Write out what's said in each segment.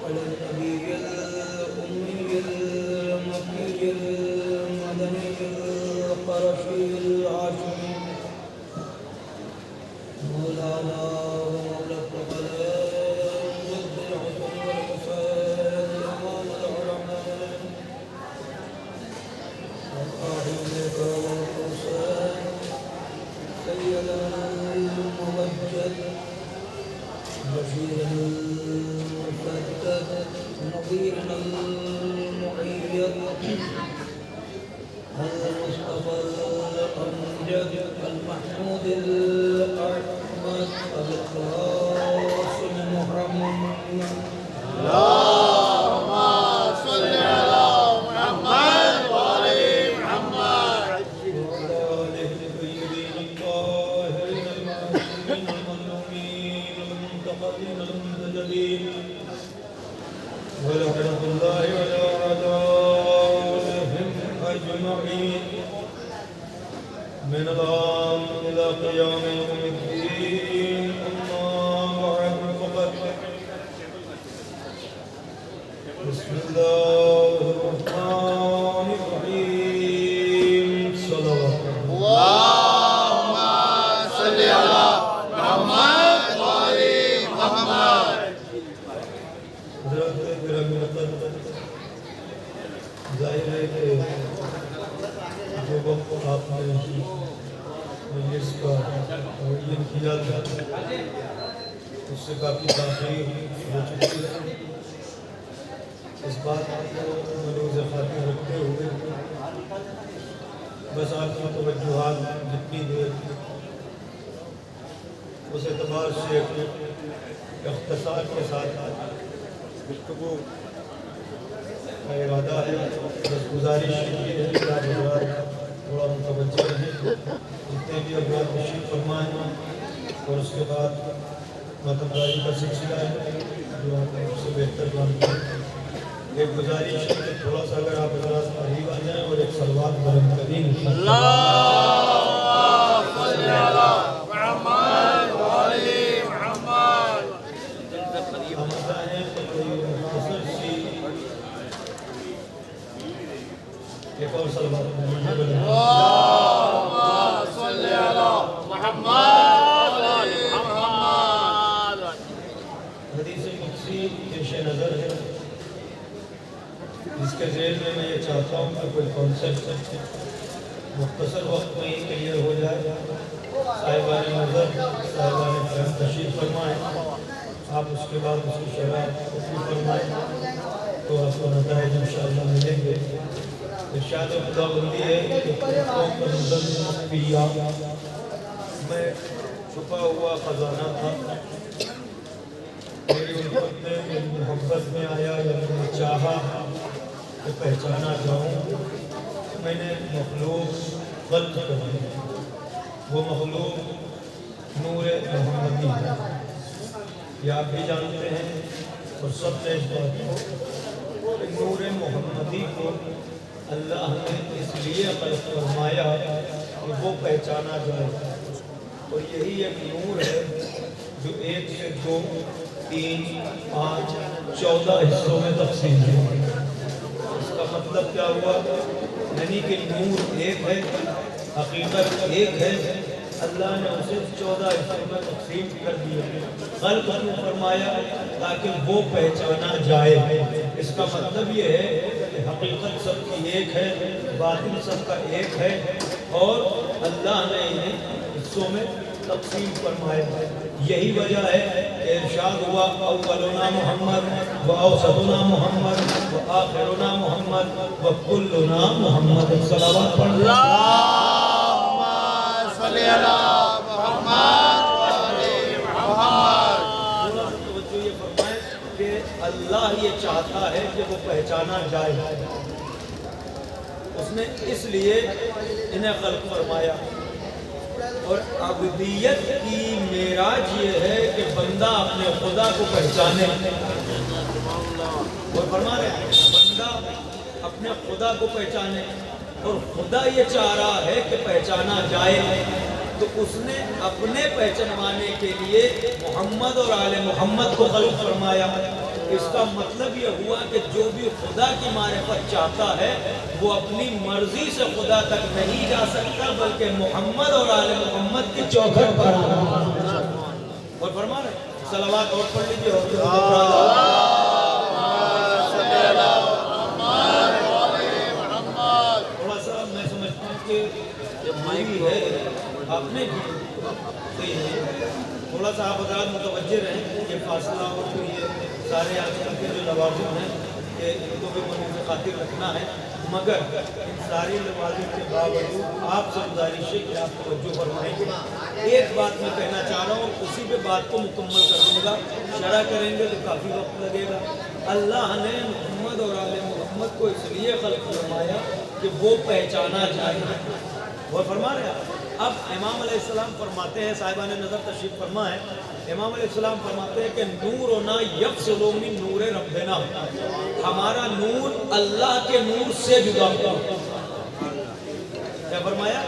على النبي الأمي المكي المدني القرشي الهاشمي مولانا ومولى الثقلين جد الحسن والحسين إمام العلماء والآخرين والحسين سيدنا الممجد بشير المسدد نظيرنا المؤيد المصطفى الأمجد المحمود الأحمد القاسم محمد اللهم صل على محمد وآل محمد وعلى آله الطيبين الطاهرين المعصومين المظلومين المنتقدين المنتجبين ولعنة الله على أعدائهم أجمعين من الآن إلى قيام يوم الدين أما بعد فقد بسم الله الرحمن الرحيم صلوات اللهم صل على محمد وآل محمد حضرت گرامی مقدس ظاہر ہے کہ جو وقت آپ نے مجلس کا تعین کیا تھا اس سے کافی تاخیر ہو چکی ہے اس بات کو ملوز خاطر رکھتے ہوئے بس آپ کی توجہات جتنی دیر اس اعتبار سے اختصار کے ساتھ گفتگو کا ارادہ ہے بس گزارش یہ ہے کہ آپ حضرات تھوڑا متوجہ رہیں جتنے بھی ابواب تشریف فرمائیں اور اس کے بعد ماتمداری کا سلسلہ ہے جو آپ سے بہتر مانتے ہیں ایک گزارش ہے کہ تھوڑا سا اگر آپ حضرات قریب آ جائیں اور ایک صلوات بلند کریں اللهم صل على محمد وآل محمد آمدہ ہے کہ کوئی مختصر سی ایک اور صلوات بلند کریں اللهم صل على محمد وآل محمد حدیث قدسی پیش نظر ہے جس کے ذیل میں یہ چاہتا ہوں کہ کوئی کانسیپٹ مختصر وقت میں ہی کلیئر ہو جائے صاحبان نظر صاحبان فہم تشریف فرمائیں آپ اس کے بعد اس کی شرح اتنی فرمائیں تو آپ کو نتائج انشاءاللہ ملیں گے ارشاد خدا بندی ہے کہ قوم کا نظر مخفیہ میں چھپا ہوا خزانہ تھا میری الفت میں میری محبت میں آیا یا میں نے چاہا کہ پہچانا جاؤں میں نے مخلوق غلط کر دی وہ مخلوق نور محمدی ہے یہ آپ بھی جانتے ہیں اور سب نے اس بات کو کہ نور محمدی کو اللہ نے اس لیے خلق فرمایا کہ وہ پہچانا جائے اور یہی ایک نور ہے جو 1 سے 2 3 5 14 حصوں میں تقسیم ہے اس کا مطلب کیا ہوا یعنی کہ نور ایک ہے حقیقت ایک ہے اللہ نے اسے 14 حصوں میں تقسیم کر دیا خلق فرمایا تاکہ وہ پہچانا جائے اس کا مطلب یہ ہے کہ حقیقت سب کی ایک ہے باطن سب کا ایک ہے اور اللہ نے انہیں حصوں میں تقسیم فرمایا یہی وجہ ہے کہ ارشاد ہوا اولنا محمد و اوسطنا محمد و آخرنا محمد و کلنا محمد صلوات پڑھ اللهم صل على محمد وآل محمد توجہ یہ فرمائیں کہ اللہ یہ چاہتا ہے کہ وہ پہچانا جائے اس نے اس لیے انہیں خلق فرمایا اور عبدیت کی معراج یہ ہے کہ بندہ اپنے خدا کو پہچانے اور فرما رہے ہیں بندہ اپنے خدا کو پہچانے اور خدا یہ چاہ رہا ہے کہ پہچانا جائے تو اس نے اپنے پہچانوانے کے لیے محمد اور آل محمد کو خلق فرمایا اس کا مطلب یہ ہوا کہ جو بھی خدا کی معرفت چاہتا ہے وہ اپنی مرضی سے خدا تک نہیں جا سکتا، بلکہ محمد اور آل محمد کی چوکھٹ پر آنا۔ اور فرما رہے صلوات اور پڑھ لیجیے اور تھوڑا سا میں سمجھتا ہوں کہ جب مائک ہے آپ نے بھی صحیح ہے، تھوڑا سا آپ حضرات متوجہ رہیں، یہ فاصلہ اور پھر یہ سارے آج کل کے جو لوازم ہیں کہ ان کو بھی مجھے سے خاطر رکھنا ہے، مگر ان ساری لوازم کے باوجود آپ سے گزارش ہے کہ آپ توجہ فرمائیں گے۔ ایک بات میں کہنا چاہ رہا ہوں، اسی پہ بات کو مکمل کر دوں گا، شرح کریں گے تو کافی وقت لگے گا۔ اللہ نے محمد اور آل محمد کو اس لیے خلق فرمایا کہ وہ پہچانا جائے، وہ فرما رہے ہیں۔ اب امام علیہ السلام فرماتے ہیں، صاحبان نظر تشریف فرما ہے، امام علیہ السلام فرماتے ہیں کہ نورنا یفصل من نور ربنا، ہمارا نور اللہ کے نور سے جدا ہوا۔ کیا فرمایا؟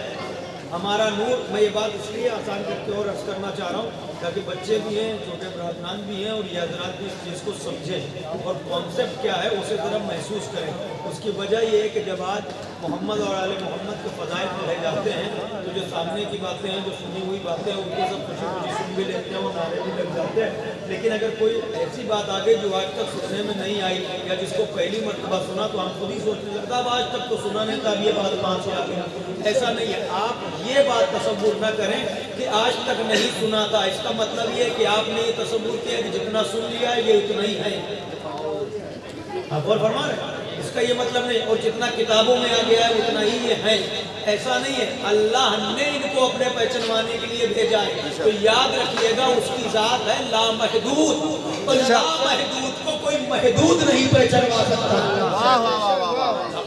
ہمارا نور، میں یہ بات اس لیے آسان کر کے اور عرض کرنا چاہ رہا ہوں تاکہ بچے بھی ہیں، چھوٹے برادران بھی ہیں اور یہ حضرات بھی اس چیز کو سمجھیں اور کانسیپٹ کیا ہے اسے ذرا محسوس کریں۔ اس کی وجہ یہ ہے کہ جب آج محمد اور آل محمد کے فضائل پڑھے جاتے ہیں تو جو سامنے کی باتیں ہیں، جو سنی ہوئی باتیں ہیں، ان کو سب خوشی خوشی سن بھی لیتے ہیں اور نعرے بھی لگ جاتے ہیں، لیکن اگر کوئی ایسی بات آگے جو آج تک سننے میں نہیں آئی یا جس کو پہلی مرتبہ سنا تو ہم خود ہی سوچنے لگتا اب آج تک تو سنا نہیں تھا، اب یہ بات کہاں سے آ گئی؟ ایسا نہیں ہے۔ آپ یہ بات تصور نہ کریں کہ آج تک نہیں سنا تھا، اس کا مطلب یہ ہے کہ آپ نے یہ تصور کیا کہ جتنا سن لیا ہے یہ اتنا ہی ہے۔ آپ غور فرما رہے ہیں؟ اس کا یہ مطلب نہیں، اور جتنا کتابوں میں آ گیا ہے اتنا ہی یہ ہے، ایسا نہیں ہے۔ اللہ نے ان کو اپنے پہچنوانے کے لیے بھیجا ہے، تو یاد رکھیے گا اس کی ذات ہے لامحدود، اور لامحدود کو کوئی محدود نہیں پہچنوا سکتا۔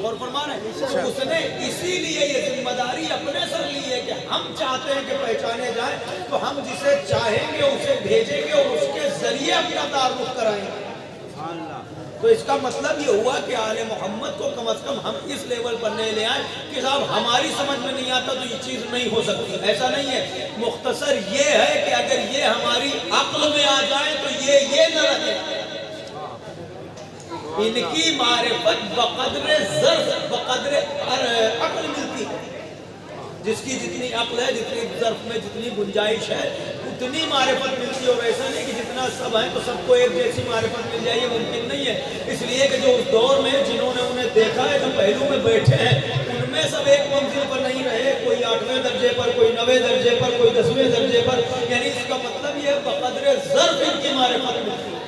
اور فرما رہے ہیں اس نے اسی لیے یہ ذمہ داری اپنے سر لی ہے کہ ہم چاہتے ہیں کہ پہچانے جائیں تو ہم جسے چاہیں گے اسے بھیجیں گے اور اس کے ذریعے اپنا تعارف کرائیں گے۔ تو اس کا مطلب یہ ہوا کہ آل محمد کو کم از کم ہم اس لیول پر نہیں لے آئیں کہ صاحب ہماری سمجھ میں نہیں آتا تو یہ چیز نہیں ہو سکتی، ایسا نہیں ہے۔ مختصر یہ ہے کہ اگر یہ ہماری عقل میں آ جائے تو یہ نہ رہے۔ ان کی معرفت بقدر ظرف بقدر عقل ملتی ہے، جس کی جتنی عقل ہے، جتنی ظرف میں جتنی گنجائش ہے اتنی معرفت ملتی ہے، اور ایسا نہیں کہ جتنا سب ہیں تو سب کو ایک جیسی معرفت مل جائے، یہ ممکن نہیں ہے۔ اس لیے کہ جو اس دور میں جنہوں نے انہیں دیکھا ہے، جو پہلو میں بیٹھے ہیں، ان میں سب ایک منزل پر نہیں رہے، کوئی 8ویں درجے پر، کوئی 9ویں درجے پر، کوئی 10ویں درجے پر، یعنی اس کا مطلب یہ بقدر ظرف ان کی معرفت ملتی ہے۔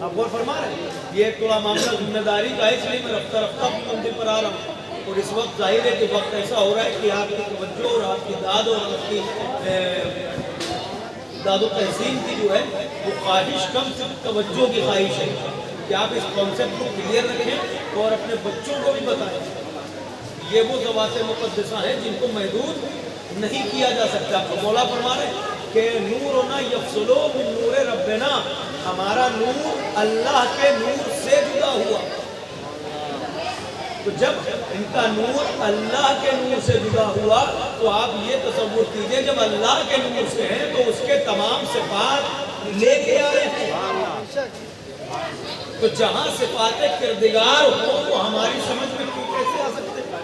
آپ غور فرما رہے ہیں؟ یہ تھوڑا معاملہ ذمہ داری کا ہے، اس لیے میں رفتہ رفتہ اپنی منزل پر آ رہا ہوں، اور اس وقت ظاہر ہے کہ وقت ایسا ہو رہا ہے کہ آپ کی توجہ اور آپ کی داد اور آپ کی داد و تحسین کی جو ہے وہ خواہش کم صرف توجہ کی خواہش ہے کہ آپ اس کانسیپٹ کو کلیئر رکھیں اور اپنے بچوں کو بھی بتائیں۔ یہ وہ ذوات مقدسہ ہیں جن کو محدود نہیں کیا جا سکتا۔ مولا فرما رہے ہیں کہ نورنا یفصل من نور ربنا، ہمارا نور اللہ کے نور سے جدا ہوا۔ تو جب ان کا نور اللہ کے نور سے جدا ہوا تو آپ یہ تصور کیجئے جب اللہ کے نور سے ہیں تو اس کے تمام صفات لے کے آئے ہیں، تو جہاں صفات کردگار ہو تو ہماری سمجھ میں کیوں کیسے آ سکتے ہیں؟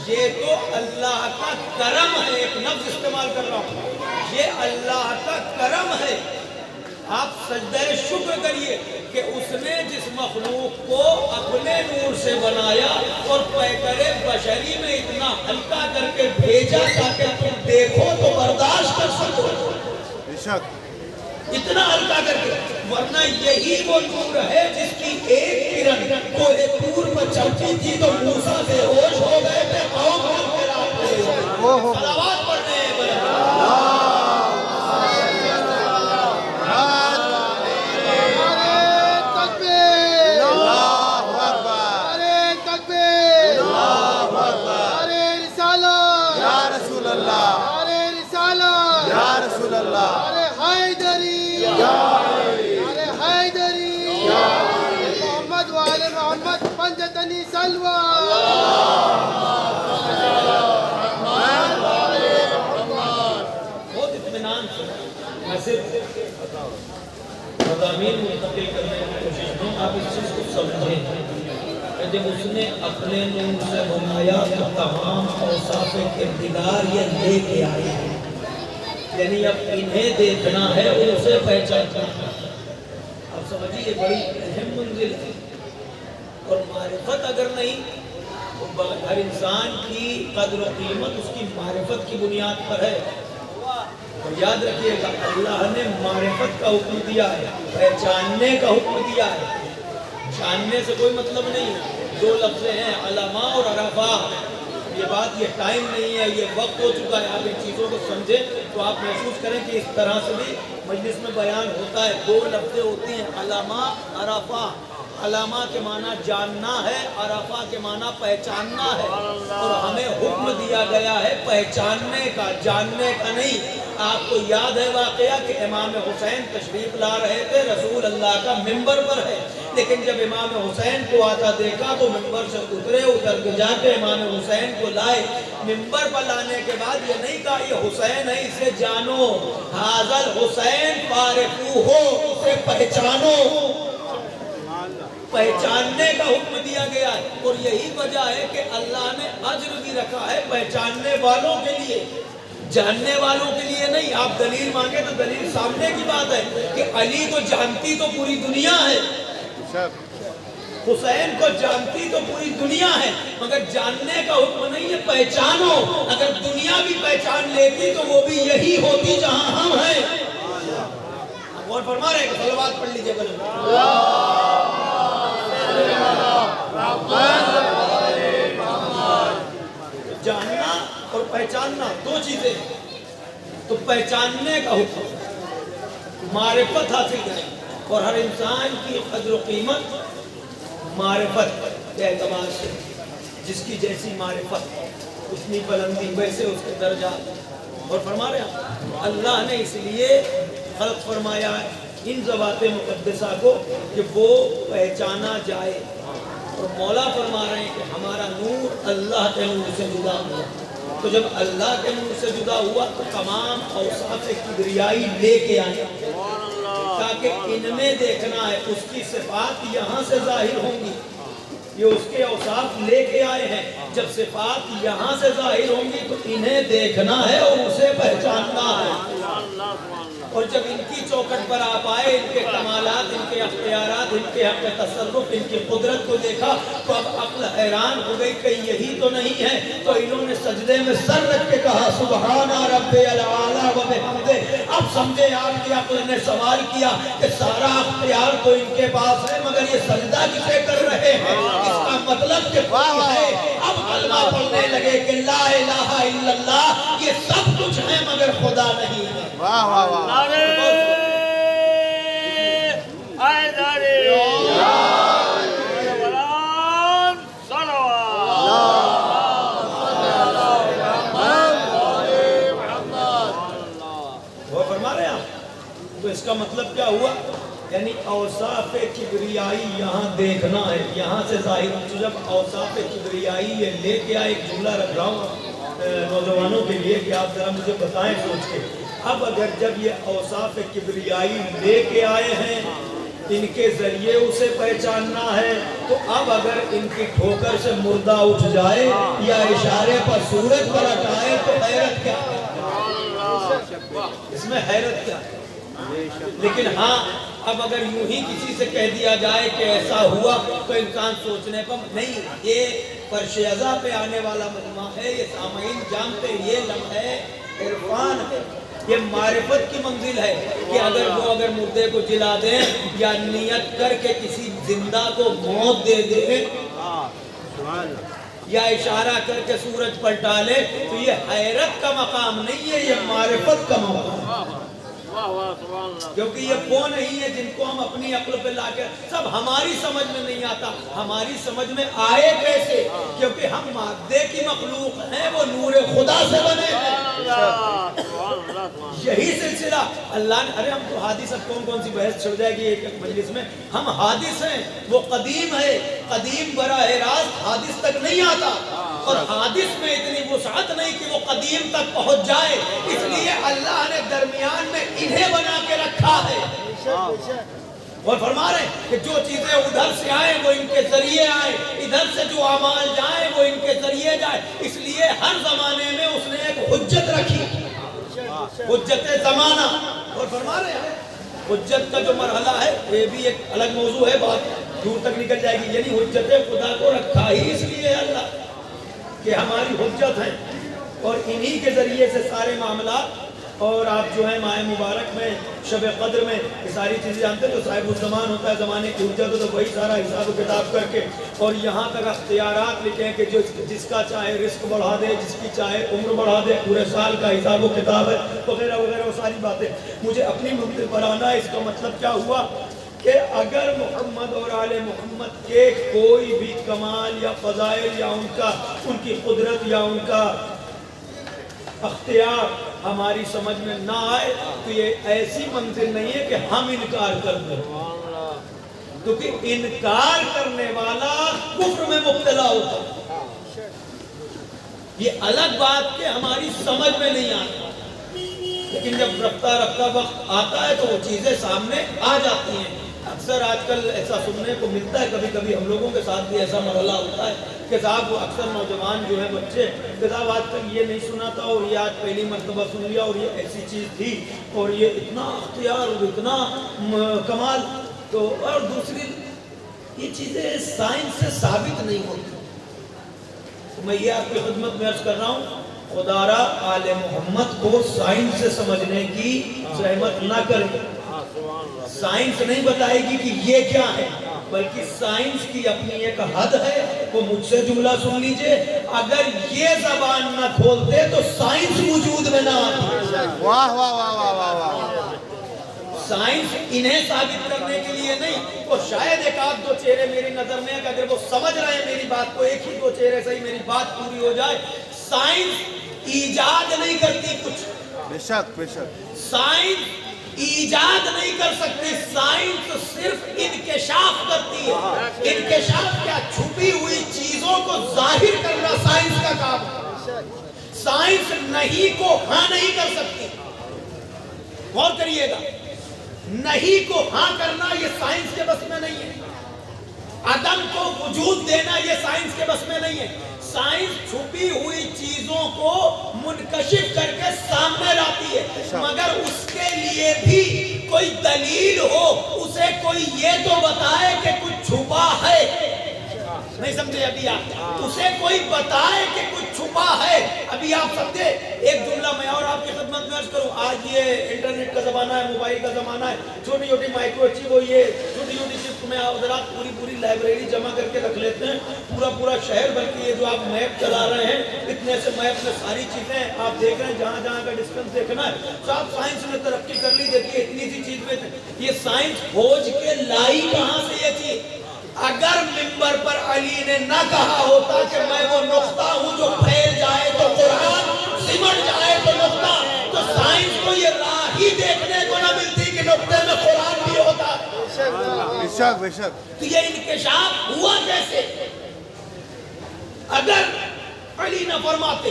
یہ تو اللہ کا کرم ہے، ایک لفظ استعمال کر رہا ہوں، یہ اللہ کا کرم ہے۔ آپ سجدہ شکر کریے کہ اس نے جس مخلوق کو اپنے نور سے بنایا اور پیکر بشری میں اتنا ہلکا کر کے بھیجا تاکہ تم دیکھو تو برداشت کر سکو، اتنا ہلکا کر کے، ورنہ یہی وہ نور ہے جس کی ایک کرن کوہ طور پر چمکی تھی تو موسیٰ بے ہوش ہو گئے تھے، قوم کے رات میں صلوات پڑھنے ہیں مضامین منتقل کرنے کی کوشش میں آپ اس چیز کو سمجھیں کہ جب اس نے اپنے نور سے بنایا تو تمام اوصاف کردگار یہ لے کے آئے ہیں، یعنی اب انہیں دیکھنا ہے ان سے پہچاننا ہے۔ آپ سمجھیے بڑی اہم منزل ہے، اور معرفت اگر نہیں تو ہر انسان کی قدر و قیمت اس کی معرفت کی بنیاد پر ہے۔ اور یاد رکھیے گا اللہ نے معرفت کا حکم دیا ہے، پہچاننے کا حکم دیا ہے۔ جاننے سے کوئی مطلب نہیں ہے، دو لفظ ہیں علماء اور عرفاء۔ یہ بات، یہ ٹائم نہیں ہے، یہ وقت ہو چکا ہے آپ ان چیزوں کو سمجھیں تو آپ محسوس کریں کہ اس طرح سے بھی مجلس میں بیان ہوتا ہے۔ دو لفظ ہوتی ہیں علماء عرفاء۔ علامہ کے معنی جاننا ہے، عرفہ کے معنی پہچاننا ہے، اور ہمیں حکم دیا گیا ہے پہچاننے کا، جاننے کا نہیں۔ آپ کو یاد ہے واقعہ کہ امام حسین تشریف لا رہے تھے، رسول اللہ کا منبر پر ہے، لیکن جب امام حسین کو آتا دیکھا تو منبر سے اترے، اتر کے جا کے امام حسین کو لائے۔ منبر پر لانے کے بعد یہ نہیں کہا یہ حسین ہے اسے جانو، حاضر حسین فارقو ہو، اسے پہچانو۔ پہچاننے کا حکم دیا گیا ہے، اور یہی وجہ ہے کہ اللہ نے اجر بھی رکھا ہے پہچاننے والوں کے لیے، جاننے والوں کے لیے نہیں۔ آپ دلیل مانگے تو دلیل سامنے کی بات ہے کہ علی کو جانتی تو پوری دنیا ہے، حسین کو جانتی تو پوری دنیا ہے، مگر جاننے کا حکم نہیں ہے، پہچانو۔ اگر دنیا بھی پہچان لیتی تو وہ بھی یہی ہوتی جہاں ہم ہیں۔ اور فرما رہے کہ صلوات پڑھ لیجئے جاننا اور پہچاننا دو چیزیں ہیں، تو پہچاننے کا حکم، معرفت حاصل کریں، اور ہر انسان کی قدر و قیمت معرفت کے اعتبار سے، جس کی جیسی معرفت اتنی بلندی ویسے اس کے درجات۔ اور فرما رہے ہیں اللہ نے اس لیے خلق فرمایا ہے ان ذوات مقدسہ کو کہ وہ پہچانا جائے، اور مولا فرما رہے ہیں کہ ہمارا نور اللہ کے نور سے جدا ہوا، تو جب اللہ کے نور سے جدا ہوا تو تمام اوصاف کبریائی لے کے آئے، تاکہ ان میں دیکھنا ہے، اس کی صفات یہاں سے ظاہر ہوں گی، یہ اس کے اوصاف لے کے آئے ہیں، جب صفات یہاں سے ظاہر ہوں گی تو انہیں دیکھنا ہے اور اسے پہچاننا ہے۔ اور جب ان کی چوکٹ پر آپ آئے، ان کے کمالات، ان کے اختیارات، ان کے حق تصرف، ان کی قدرت کو دیکھا تو اب عقل حیران ہو گئی کہ یہی تو نہیں ہے، تو انہوں نے سجدے میں سر رکھ کے کہا سبحان رب العالی و بحمدہ۔ اب سمجھے آپ کی عقل نے سوال کیا کہ سارا اختیار تو ان کے پاس ہے، مگر یہ سجدہ کسے کر رہے ہیں؟ اس کا مطلب کہ کوئی ہے۔ اب کلمہ پڑھنے لگے کہ لا الہ الا اللہ، یہ سب کچھ ہے مگر خدا نہیں ہے۔ واہ واہ واہ، وہ فرما رہے ہیں تو اس کا مطلب کیا ہوا؟ یعنی اوصاف کبریائی یہاں دیکھنا ہے، یہاں سے ظاہر۔ جب اوصاف کبریائی یہ لے کے آئے، ایک جملہ رکھ رہا ہوں نوجوانوں کے لیے کہ آپ ذرا مجھے بتائیں سوچ کے، اب اگر جب یہ اوصاف کبریائی لے کے آئے ہیں، ان کے ذریعے اسے پہچاننا ہے، تو اب اگر ان کی ٹھوکر سے مردہ اٹھ جائے یا اشارے پر سورج پلٹ آئے تو حیرت کیا ہے؟ اس میں حیرت کیا ہے؟ لیکن ہاں اب اگر یوں ہی کسی سے کہہ دیا جائے کہ ایسا ہوا تو انسان سوچنے پر نہیں، یہ فرش ازا پہ آنے والا مجمع ہے، یہ سامعین جانتے، یہ لمحہ عرفان ہے، یہ معرفت کی منزل ہے کہ اگر مردے کو جلا دیں یا نیت کر کے کسی زندہ کو موت دے دیں یا اشارہ کر کے سورج پلٹا لے تو یہ حیرت کا مقام نہیں ہے، یہ معرفت کا مقام ہے۔ کیونکہ یہ وہ نہیں ہے جن کو ہم اپنی عقل پہ لا کے، سب ہماری سمجھ میں نہیں آتا، ہماری سمجھ میں آئے کیسے؟ کیونکہ ہم مادے کی مخلوق ہیں، وہ نور خدا سے بنے ہیں۔ یہی سلسلہ اللہ نے، ارے ہم تو حادث، اب کون سی بحث چھڑ جائے گی ایک مجلس میں، ہم حادث ہیں، وہ قدیم ہے، قدیم براہ راست حادث تک نہیں آتا، اور حادث میں اتنی وسعت نہیں کہ وہ قدیم تک پہنچ جائے، اس لیے اللہ نے درمیان میں انہیں بنا کے رکھا ہے۔ اور فرما رہے ہیں کہ جو چیزیں ادھر سے آئیں وہ ان کے ذریعے آئیں، ادھر سے جو اعمال جائیں وہ ان کے ذریعے جائیں. اس لیے ہر زمانے میں اس نے ایک حجت رکھی، حجت زمانہ. اور فرما رہے ہیں حجت کا جو مرحلہ ہے یہ بھی ایک الگ موضوع ہے، بات دور تک نکل جائے گی. یعنی حجت خدا کو رکھا ہی اس لیے ہے اللہ کہ ہماری حجت ہیں، اور انہی کے ذریعے سے سارے معاملات. اور آپ جو ہے ماہ مبارک میں شب قدر میں یہ ساری چیزیں جانتے ہیں. جو صاحب الزمان ہوتا ہے، زمانے کی حجت ہو تو وہی سارا حساب و کتاب کر کے اور یہاں تک اختیارات لکھیں کہ جس کا چاہے رزق بڑھا دے، جس کی چاہے عمر بڑھا دے، پورے سال کا حساب و کتاب ہے وغیرہ وغیرہ. وہ ساری باتیں مجھے اپنی منتظر پر آنا ہے. اس کا مطلب کیا ہوا کہ اگر محمد اور آل محمد کے کوئی بھی کمال یا فضائل یا ان کی قدرت یا ان کا اختیار ہماری سمجھ میں نہ آئے تو یہ ایسی منزل نہیں ہے کہ ہم انکار کر دیں، کیونکہ انکار کرنے والا کفر میں مبتلا ہوتا ہے. یہ الگ بات کہ ہماری سمجھ میں نہیں آتا، لیکن جب رفتہ رفتہ وقت آتا ہے تو وہ چیزیں سامنے آ جاتی ہیں. اکثر آج کل ایسا سننے کو ملتا ہے، کبھی کبھی ہم لوگوں کے ساتھ بھی ایسا مرحلہ ہوتا ہے کہ صاحب وہ اکثر نوجوان جو ہیں بچے کہ صاحب آج تک یہ نہیں سنا تھا اور یہ آج پہلی مرتبہ سن لیا اور یہ ایسی چیز تھی اور یہ اتنا اختیار اور اتنا کمال. تو اور دوسری یہ چیزیں سائنس سے ثابت نہیں ہوتی. میں یہ آپ کی خدمت میں عرض کر رہا ہوں، خدا را آل محمد کو سائنس سے سمجھنے کی زحمت نہ کریں. سائنس نہیں بتائے گی کہ یہ کیا ہے، بلکہ سائنس کی اپنی ایک حد ہے. وہ مجھ سے جملہ سن لیجئے، اگر یہ زبان نہ کھولتے تو سائنس وجود میں نہ آتی. واہ واہ واہ واہ واہ واہ. سائنس انہیں ثابت کرنے کے لیے نہیں، وہ شاید ایک آدھ دو چہرے میری نظر میں ہے کہ اگر وہ سمجھ رہے ہیں میری بات کو، ایک ہی دو چہرے سے ہی میری بات پوری ہو جائے. سائنس ایجاد نہیں کرتی کچھ، بے شک بے شک. سائنس ایجاد نہیں کر سکتی، سائنس صرف انکشاف کرتی ہے. انکشاف کیا؟ چھپی ہوئی چیزوں کو ظاہر کرنا سائنس کا کام ہے. سائنس نہیں کو ہاں نہیں کر سکتی. غور کریے گا، نہیں کو ہاں کرنا یہ سائنس کے بس میں نہیں ہے. عدم کو وجود دینا یہ سائنس کے بس میں نہیں ہے. سائنس چھپی ہوئی چیزوں کو منکشف کر کے سامنے لاتی ہے، مگر اس کے لیے بھی کوئی دلیل ہو، اسے کوئی یہ تو بتائے کہ کچھ چھپا ہے. نہیں سمجھے ابھی آپ؟ اسے کوئی بتائے کہ کچھ چھپا ہے. ابھی آپ سمجھے ایک جملہ میں اور آپ کی خدمت میں عرض کروں. آج یہ انٹرنیٹ کا زمانہ ہے، موبائل کا زمانہ ہے، چھوٹی چھوٹی مائکرو چپ، وہ یہ چھوٹی چھوٹی چپ میں حضرات پوری لائبریری جمع کر کے رکھ لیتے ہیں، پورا شہر. بلکہ یہ جو آپ میپ چلا رہے ہیں، اتنے سے میپ میں ساری چیزیں آپ دیکھ رہے ہیں، جہاں کا ڈسٹنس دیکھنا ہے. صاحب سائنس نے ترقی کر لی. دیکھیے اتنی سی چیز میں یہ سائنس کھوج کے لائی کہاں سے یہ چیز. اگر منبر پر علی نے نہ کہا ہوتا کہ میں وہ نقطہ ہوں جو پھیل جائے تو قرآن، سمٹ جائے تو نقطہ، تو سائنس کو یہ راہ ہی دیکھنے کو نہ ملتی کہ نقطے میں قرآن بھی ہوتا. بے شک بے شک. تو یہ انکشاف ہوا کیسے اگر علی نہ فرماتے؟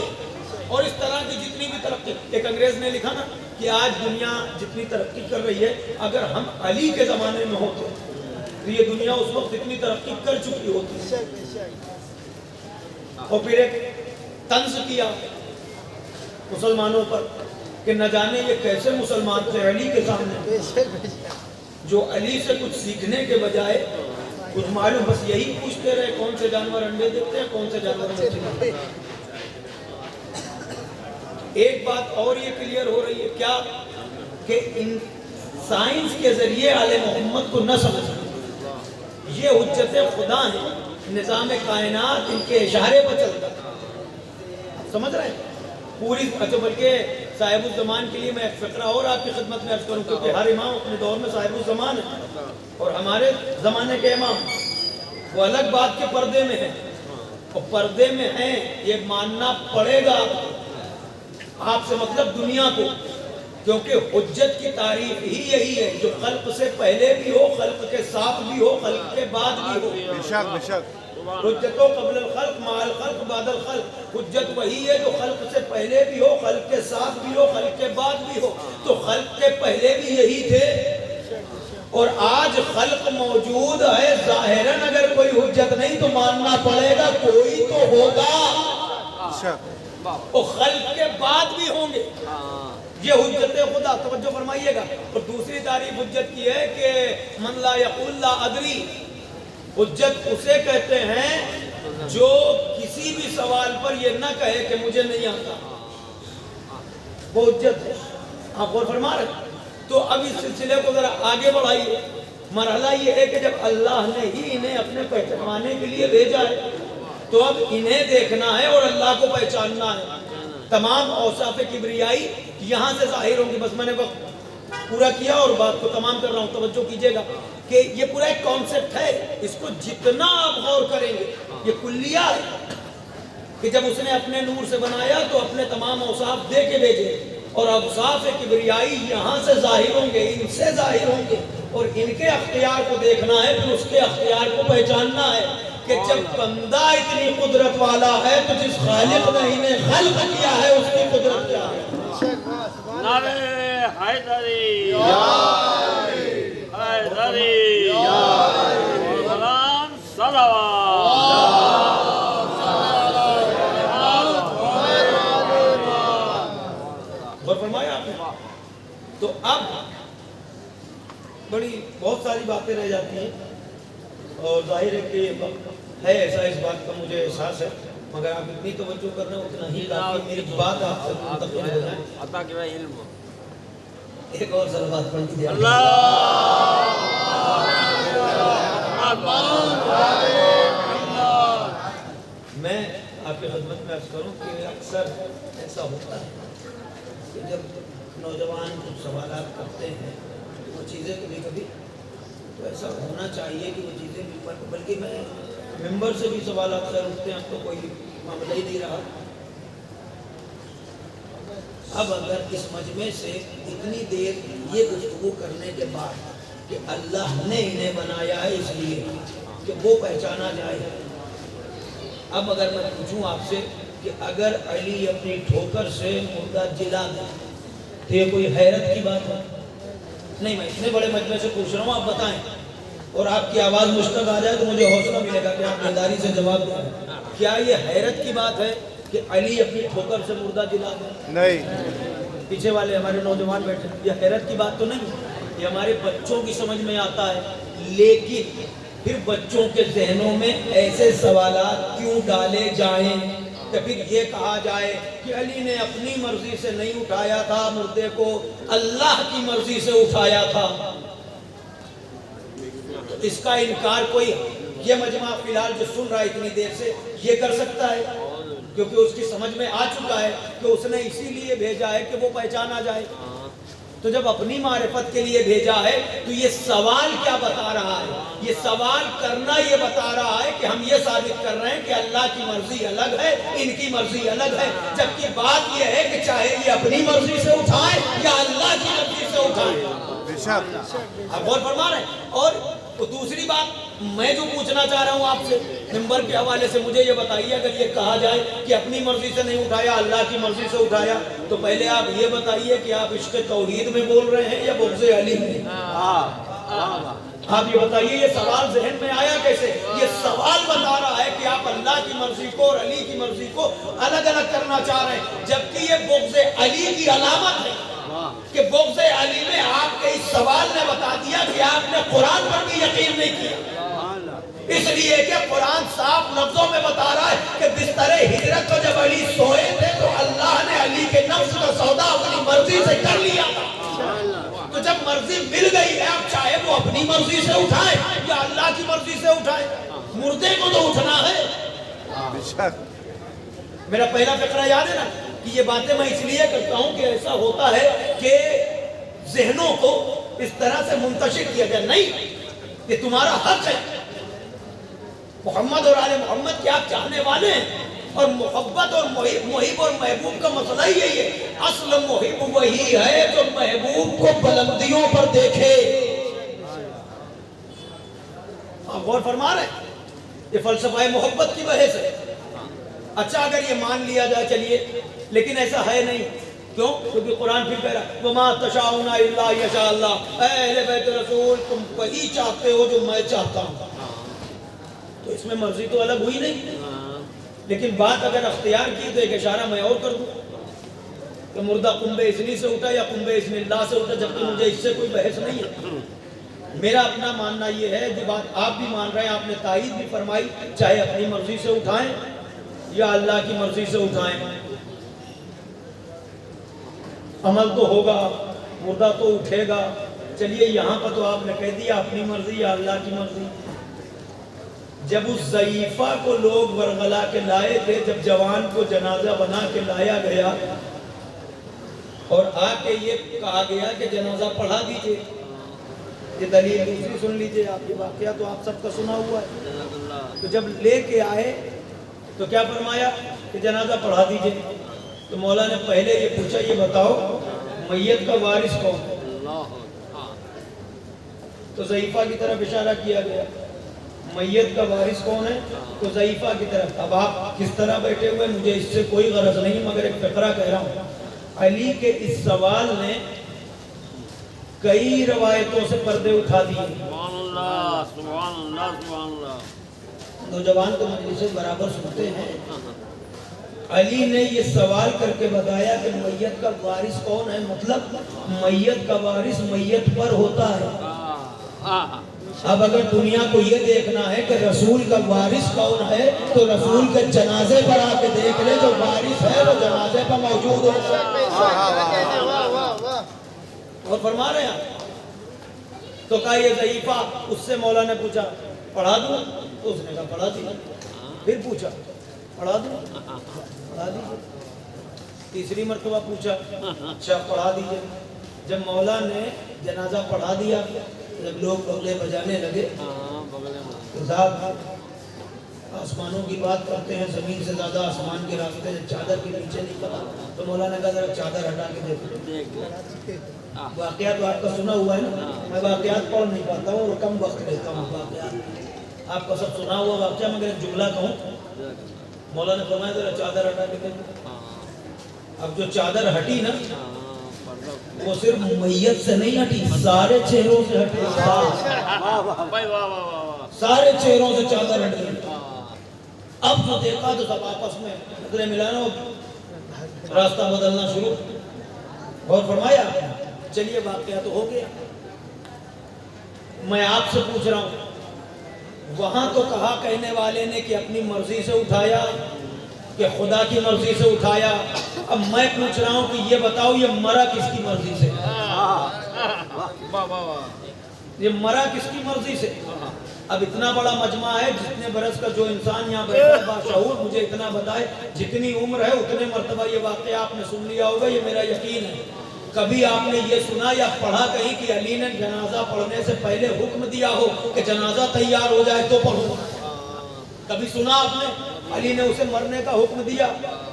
اور اس طرح کی جتنی بھی ترقی، ایک انگریز نے لکھا نا کہ آج دنیا جتنی ترقی کر رہی ہے، اگر ہم علی کے زمانے میں ہوتے تو یہ دنیا اس وقت اتنی ترقی کر چکی ہوتی. اور پھر ایک طنز کیا مسلمانوں پر کہ نہ جانے یہ کیسے مسلمان تھے علی کے سامنے، جو علی سے کچھ سیکھنے کے بجائے کچھ معلوم بس یہی پوچھتے رہے کون سے جانور انڈے دیتے ہیں، کون سے جانور مچھلی دیتے ہیں. ایک بات اور یہ کلیئر ہو رہی ہے کیا کہ ان سائنس کے ذریعے آل محمد کو نہ سمجھ سکتے. یہ حجت خدا ہے، نظام کائنات ان کے اشارے پر چلتا ہے. سمجھ رہے ہیں پوری. اچھا بلکہ صاحب الزمان کے لیے میں ایک فقرہ اور آپ کی خدمت میں عرض کروں، کیونکہ ہر امام اپنے دور میں صاحب الزمان ہے اور ہمارے زمانے کے امام وہ الگ بات کے پردے میں ہیں. اور پردے میں ہیں یہ ماننا پڑے گا آپ سے مطلب دنیا کو، کیونکہ حجت کی تعریف ہی یہی ہے جو خلق سے پہلے بھی ہو، خلق کے ساتھ بھی ہو، خلق کے بعد بھی ہو. بے شک بے شک. حجتوں قبل الخلق مع الخلق بعد الخلق. حجت وہی ہے جو خلق سے پہلے بھی ہو، خلق کے ساتھ بھی ہو، خلق کے بعد بھی ہو. تو خلق کے پہلے بھی یہی تھے، اور آج خلق موجود ہے، ظاہراً اگر کوئی حجت نہیں تو ماننا پڑے گا کوئی تو ہوگا، بے شک اور خلق کے بعد بھی ہوں گے، یہ حجت خدا، توجہ فرمائیے گا۔ اور دوسری تعریف حجت کی ہے کہ من لا یقول لا ادری، حجت اسے کہتے ہیں جو کسی بھی سوال پر یہ نہ کہے کہ مجھے نہیں آتا، وہ حجت ہے۔ آپ غور فرما رہے ہیں؟ تو اب اس سلسلے کو ذرا آگے بڑھائیے۔ مرحلہ یہ ہے کہ جب اللہ نے ہی انہیں اپنے پہچانوانے کے لیے بھیجا ہے تو اب انہیں دیکھنا ہے اور اللہ کو پہچاننا ہے۔ تمام اوصاف کبریائی یہاں سے ظاہر ہوں گی۔ بس میں نے وقت پورا کیا اور بات کو تمام کر رہا ہوں، توجہ کیجئے گا کہ یہ پورا ایک کانسیپٹ ہے، اس کو جتنا آپ غور کریں گے یہ کلیہ ہے کہ جب اس نے اپنے نور سے بنایا تو اپنے تمام اوصاف دے کے بھیجے، اور اوصاف کبریائی یہاں سے ظاہر ہوں گے، ان سے ظاہر ہوں گے، اور ان کے اختیار کو دیکھنا ہے، پھر اس کے اختیار کو پہچاننا ہے کہ جب بندہ اتنی قدرت والا ہے تو جس خالق نے انہیں خلق کیا ہے اس کی قدرت کیا ہے۔ نعرہ حیدری حیدری مولانا صلوات۔ غور فرمایا آپ نے؟ تو اب بڑی بہت ساری باتیں رہ جاتی ہیں، اور ظاہر ہے کہ ہے ایسا، اس بات کا مجھے احساس ہے، مگر آپ اتنی توجہ کر رہے ہیں اتنا ہی کافی، میری بات آپ سے منتقل ہو جائے۔ عطا کیا علم ایک اور سلوات پڑھ دیجیے۔ میں آپ کی خدمت میں عرض کروں کہ اکثر ایسا ہوتا ہے کہ جب نوجوان کچھ سوالات کرتے ہیں وہ چیزیں کبھی کبھی تو ایسا ہونا چاہیے کہ وہ چیزیں بلکہ میں ممبر سے بھی سوالات اکثر اٹھتے ہیں، اب تو کوئی معاملہ ہی نہیں رہا۔ اب اگر اس مجمع سے اتنی دیر یہ گفتگو کرنے کے بعد کہ اللہ نے انہیں بنایا ہے اس لیے کہ وہ پہچانا جائے، اب اگر میں پوچھوں آپ سے کہ اگر علی اپنی ٹھوکر سے مردہ جلا دے تو یہ کوئی حیرت کی بات ہے؟ نہیں، میں اتنے بڑے مجمع سے پوچھ رہا ہوں، آپ بتائیں، اور آپ کی آواز مجھ تک آ جائے تو مجھے حوصلہ ملے گا کہ آپ بیداری سے جواب دیں۔ کیا یہ حیرت کی بات ہے کہ علی اپنی ٹھوکر سے مردہ جلا دے؟ نہیں، پیچھے والے ہمارے نوجوان بیٹھے، یہ حیرت کی بات تو نہیں، یہ ہمارے بچوں کی سمجھ میں آتا ہے، لیکن پھر بچوں کے ذہنوں میں ایسے سوالات کیوں ڈالے جائیں کہ پھر یہ کہا جائے کہ علی نے اپنی مرضی سے نہیں اٹھایا تھا مردے کو، اللہ کی مرضی سے اٹھایا تھا۔ تو اس کا انکار کوئی یہ مجمع فی الحال جو سن رہا ہے اتنی دیر سے یہ کر سکتا ہے؟ کیونکہ اس کی سمجھ میں آ چکا ہے کہ اس نے اسی لیے بھیجا ہے کہ وہ پہچانا جائے۔ تو جب اپنی معرفت کے لیے بھیجا ہے تو یہ سوال کیا بتا رہا ہے؟ یہ سوال کرنا یہ بتا رہا ہے کہ ہم یہ ثابت کر رہے ہیں کہ اللہ کی مرضی الگ ہے، ان کی مرضی الگ ہے، جبکہ بات یہ ہے کہ چاہے یہ اپنی مرضی سے اٹھائیں یا اللہ کی مرضی سے اٹھائیں۔ بے شک آپ غور فرما رہے ہیں؟ اور دوسری بات میں جو پوچھنا چاہ رہا ہوں آپ سے ممبر کے حوالے سے، مجھے یہ بتائیے اگر یہ کہا جائے کہ اپنی مرضی سے نہیں اٹھایا اللہ کی مرضی سے اٹھایا تو پہلے آپ یہ بتائیے کہ آپ عشق توحید میں بول رہے ہیں یا بغض علی میں؟ آپ یہ بتائیے، یہ سوال ذہن میں آیا کیسے؟ یہ سوال بتا رہا ہے کہ آپ اللہ کی مرضی کو اور علی کی مرضی کو الگ الگ کرنا چاہ رہے ہیں، جبکہ یہ بغض علی کی علامت ہے کہ بغض علی میں آپ کے اس سوال نے بتا دیا کہ آپ نے قرآن پر بھی یقین نہیں کیا، اس لیے کہ قرآن صاف لفظوں میں بتا رہا ہے کہ بستر ہجرت کو جب علی سوئے تھے تو اللہ نے علی کے نفس کا سودا اپنی مرضی سے کر لیا تھا۔ تو جب مرضی مل گئی ہے اب چاہے وہ اپنی مرضی سے اٹھائے یا اللہ کی مرضی سے اٹھائے، مردے کو تو اٹھنا ہے۔ بے شک میرا پہلا فقرہ یاد ہے نا کہ یہ باتیں میں اس لیے کرتا ہوں کہ ایسا ہوتا ہے کہ ذہنوں کو اس طرح سے منتشر کیا جائے، نہیں، یہ تمہارا حق ہے، محمد اور آل محمد کے آپ چاہنے والے ہیں، اور محبت اور محب اور محبوب کا مسئلہ ہی یہی ہے، اصل محب وہی ہے جو محبوب کو بلندیوں پر دیکھے۔ آپ غور فرما رہے ہیں؟ یہ فلسفہ محبت کی وجہ سے۔ اچھا اگر یہ مان لیا جائے چلیے، لیکن ایسا ہے نہیں، کیوں؟ کیونکہ قرآن پھر کہہ رہا ہے وَمَا تَشَاءُونَ إِلَّا يَشَاءَ اللَّهُ، اے اہل بیت رسول تم وہی چاہتے ہو جو میں چاہتا ہوں. تو اس میں مرضی تو الگ ہوئی نہیں، لیکن بات اگر اختیار کی تو ایک اشارہ میں اور کر دوں کہ مردہ قنبے اذنی سے اٹھا یا قنبے اذن اللہ سے اٹھا، جبکہ مجھے اس سے کوئی بحث نہیں ہے. میرا اپنا ماننا یہ ہے، جو بات آپ بھی مان رہے ہیں، آپ نے تائید بھی فرمائی، چاہے اپنی مرضی سے اٹھائیں یا اللہ کی مرضی سے اٹھائیں، عمل تو ہوگا، مردہ تو اٹھے گا. چلیے یہاں پر تو آپ نے کہہ دیا اپنی مرضی یا اللہ کی مرضی. جب اس ضعیفہ کو لوگ ورغلا کے لائے تھے، جب جوان کو جنازہ بنا کے لایا گیا اور آ کے یہ کہا گیا کہ جنازہ پڑھا دیجئے، یہ دلیل دوسری سن لیجئے آپ، یہ واقعہ تو آپ سب کا سنا ہوا ہے. تو جب لے کے آئے تو کیا فرمایا کہ جنازہ پڑھا دیجئے. تو مولا نے پہلے یہ پوچھا یہ بتاؤ میت کا وارث کون ہے؟ تو ضعیفہ کی طرف اشارہ کیا گیا، میت کا وارث کون ہے؟ تو ضعیفہ کی طرف. اب آپ کس طرح بیٹھے ہوئے، مجھے اس سے کوئی غرض نہیں، مگر ایک فقرہ کہہ رہا ہوں. علی کے اس سوال نے کئی روایتوں سے پردے اٹھا دیے. سبحان اللہ سبحان اللہ سبحان اللہ. نوجوان تو مجلس سے برابر سنتے ہیں. علی نے یہ سوال کر کے بتایا کہ میت کا وارث کون ہے، مطلب میت کا وارث میت پر ہوتا ہے. اب اگر دنیا کو یہ دیکھنا ہے کہ رسول کا وارث کون ہے تو رسول کے جنازے پر آ کے دیکھ لے، جو وارث ہے وہ جنازے پر موجود ہو. اور فرما رہے ہیں تو کہا یہ ضعیفہ، اس سے مولا نے پوچھا پڑھا دوں؟ تو اس نے کہا پڑھا دیا. پھر پوچھا پڑھا دوں؟ پڑھا دیجیے. تیسری مرتبہ پوچھا اچھا پڑھا دیجیے. جب مولا نے جنازہ پڑھا دیا، جب لوگ بغلے بجانے لگے تو صاحب آسمانوں کی بات کرتے ہیں، زمین سے زیادہ آسمان کے راستے چادر کے نیچے نہیں پڑا. تو مولانا کہا ذرا چادر ہٹا کے دیکھو. واقعات تو آپ کا سنا ہوا ہے نا، میں واقعات پڑھ نہیں پاتا ہوں اور کم وقت لیتا ہوں. واقعات آپ کا سب سنا ہوا واقعہ، مگر ایک جملہ کہوں. مولانا فرمایا ذرا چادر ہٹا کے دیکھو. اب جو چادر ہٹی نا وہ صرف میت سے نہیں ہٹی، سارے چہروں سے ہٹی. سارے چہروں سے چادر ہٹ گئی. اب جو دیکھا تو سب آپس میں نظریں ملانا، راستہ بدلنا شروع. اور فرمایا چلیے واقعہ تو ہو گیا. میں آپ سے پوچھ رہا ہوں، وہاں تو کہا کہنے والے نے کہ اپنی مرضی سے اٹھایا کہ خدا کی مرضی سے اٹھایا. اب میں پوچھ رہا ہوں کہ یہ بتاؤ یہ مرا کس کی مرضی سے؟ یہ مرا کس کی مرضی سے؟ اب اتنا بڑا مجمع ہے، جتنے برس کا جو انسان یہاں بیٹھا باشعور مجھے اتنا بتائے، جتنی عمر ہے اتنے مرتبہ یہ واقعہ آپ نے سن لیا ہوگا، یہ میرا یقین ہے. کبھی آپ نے یہ سنا یا پڑھا کہیں کہ علی نے جنازہ پڑھنے سے پہلے حکم دیا ہو کہ جنازہ تیار ہو جائے تو پڑھو؟ کبھی سنا آپ نے علی نے اسے مرنے کا حکم دیا،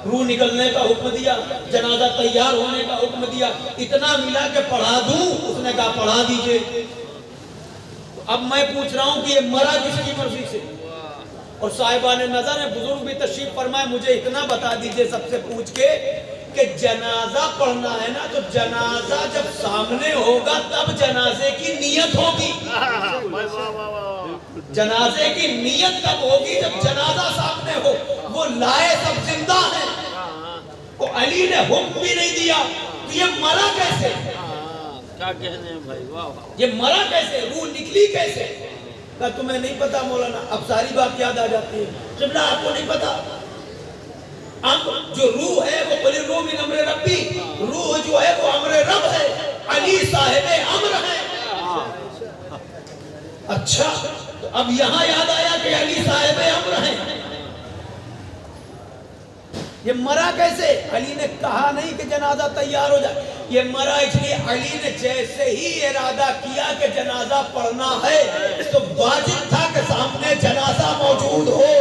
روح نکلنے کا حکم دیا، جنازہ تیار ہونے کا حکم دیا؟ اتنا ملا کہ پڑھا دوں، اس نے کہا پڑھا دیجئے. اب میں پوچھ رہا ہوں کہ یہ مرا کس کی مرضی سے؟ اور صاحبان نظر بزرگ بھی تشریف فرمائے، مجھے اتنا بتا دیجئے سب سے پوچھ کے کہ جنازہ پڑھنا ہے نا، تو جنازہ جب سامنے ہوگا تب جنازے کی نیت ہوگی. جنازے کی نیت تب ہوگی جب جنازہ سامنے ہو. وہ لائے سب زندہ ہیں، وہ علی نے حکم بھی نہیں دیا، تو یہ مرا کیسے؟ کیا کہنے ہیں بھائی، واہ واہ. یہ مرا کیسے؟ روح نکلی کیسے؟ کہا تمہیں نہیں پتا مولانا. اب ساری بات یاد آ جاتی ہے. قبلہ آپ کو نہیں پتا؟ جو روح ہے وہ قل الروح من امر ربی، روح جو ہے وہ امر رب ہے، علی صاحب امر ہے. اچھا تو اب یہاں یاد آیا کہ علی صاحب امر ہے. یہ مرا کیسے؟ علی نے کہا نہیں کہ جنازہ تیار ہو جائے. یہ مرا اس لیے علی نے جیسے ہی ارادہ کیا کہ جنازہ پڑھنا ہے تو واجب تھا کہ سامنے جنازہ موجود ہو.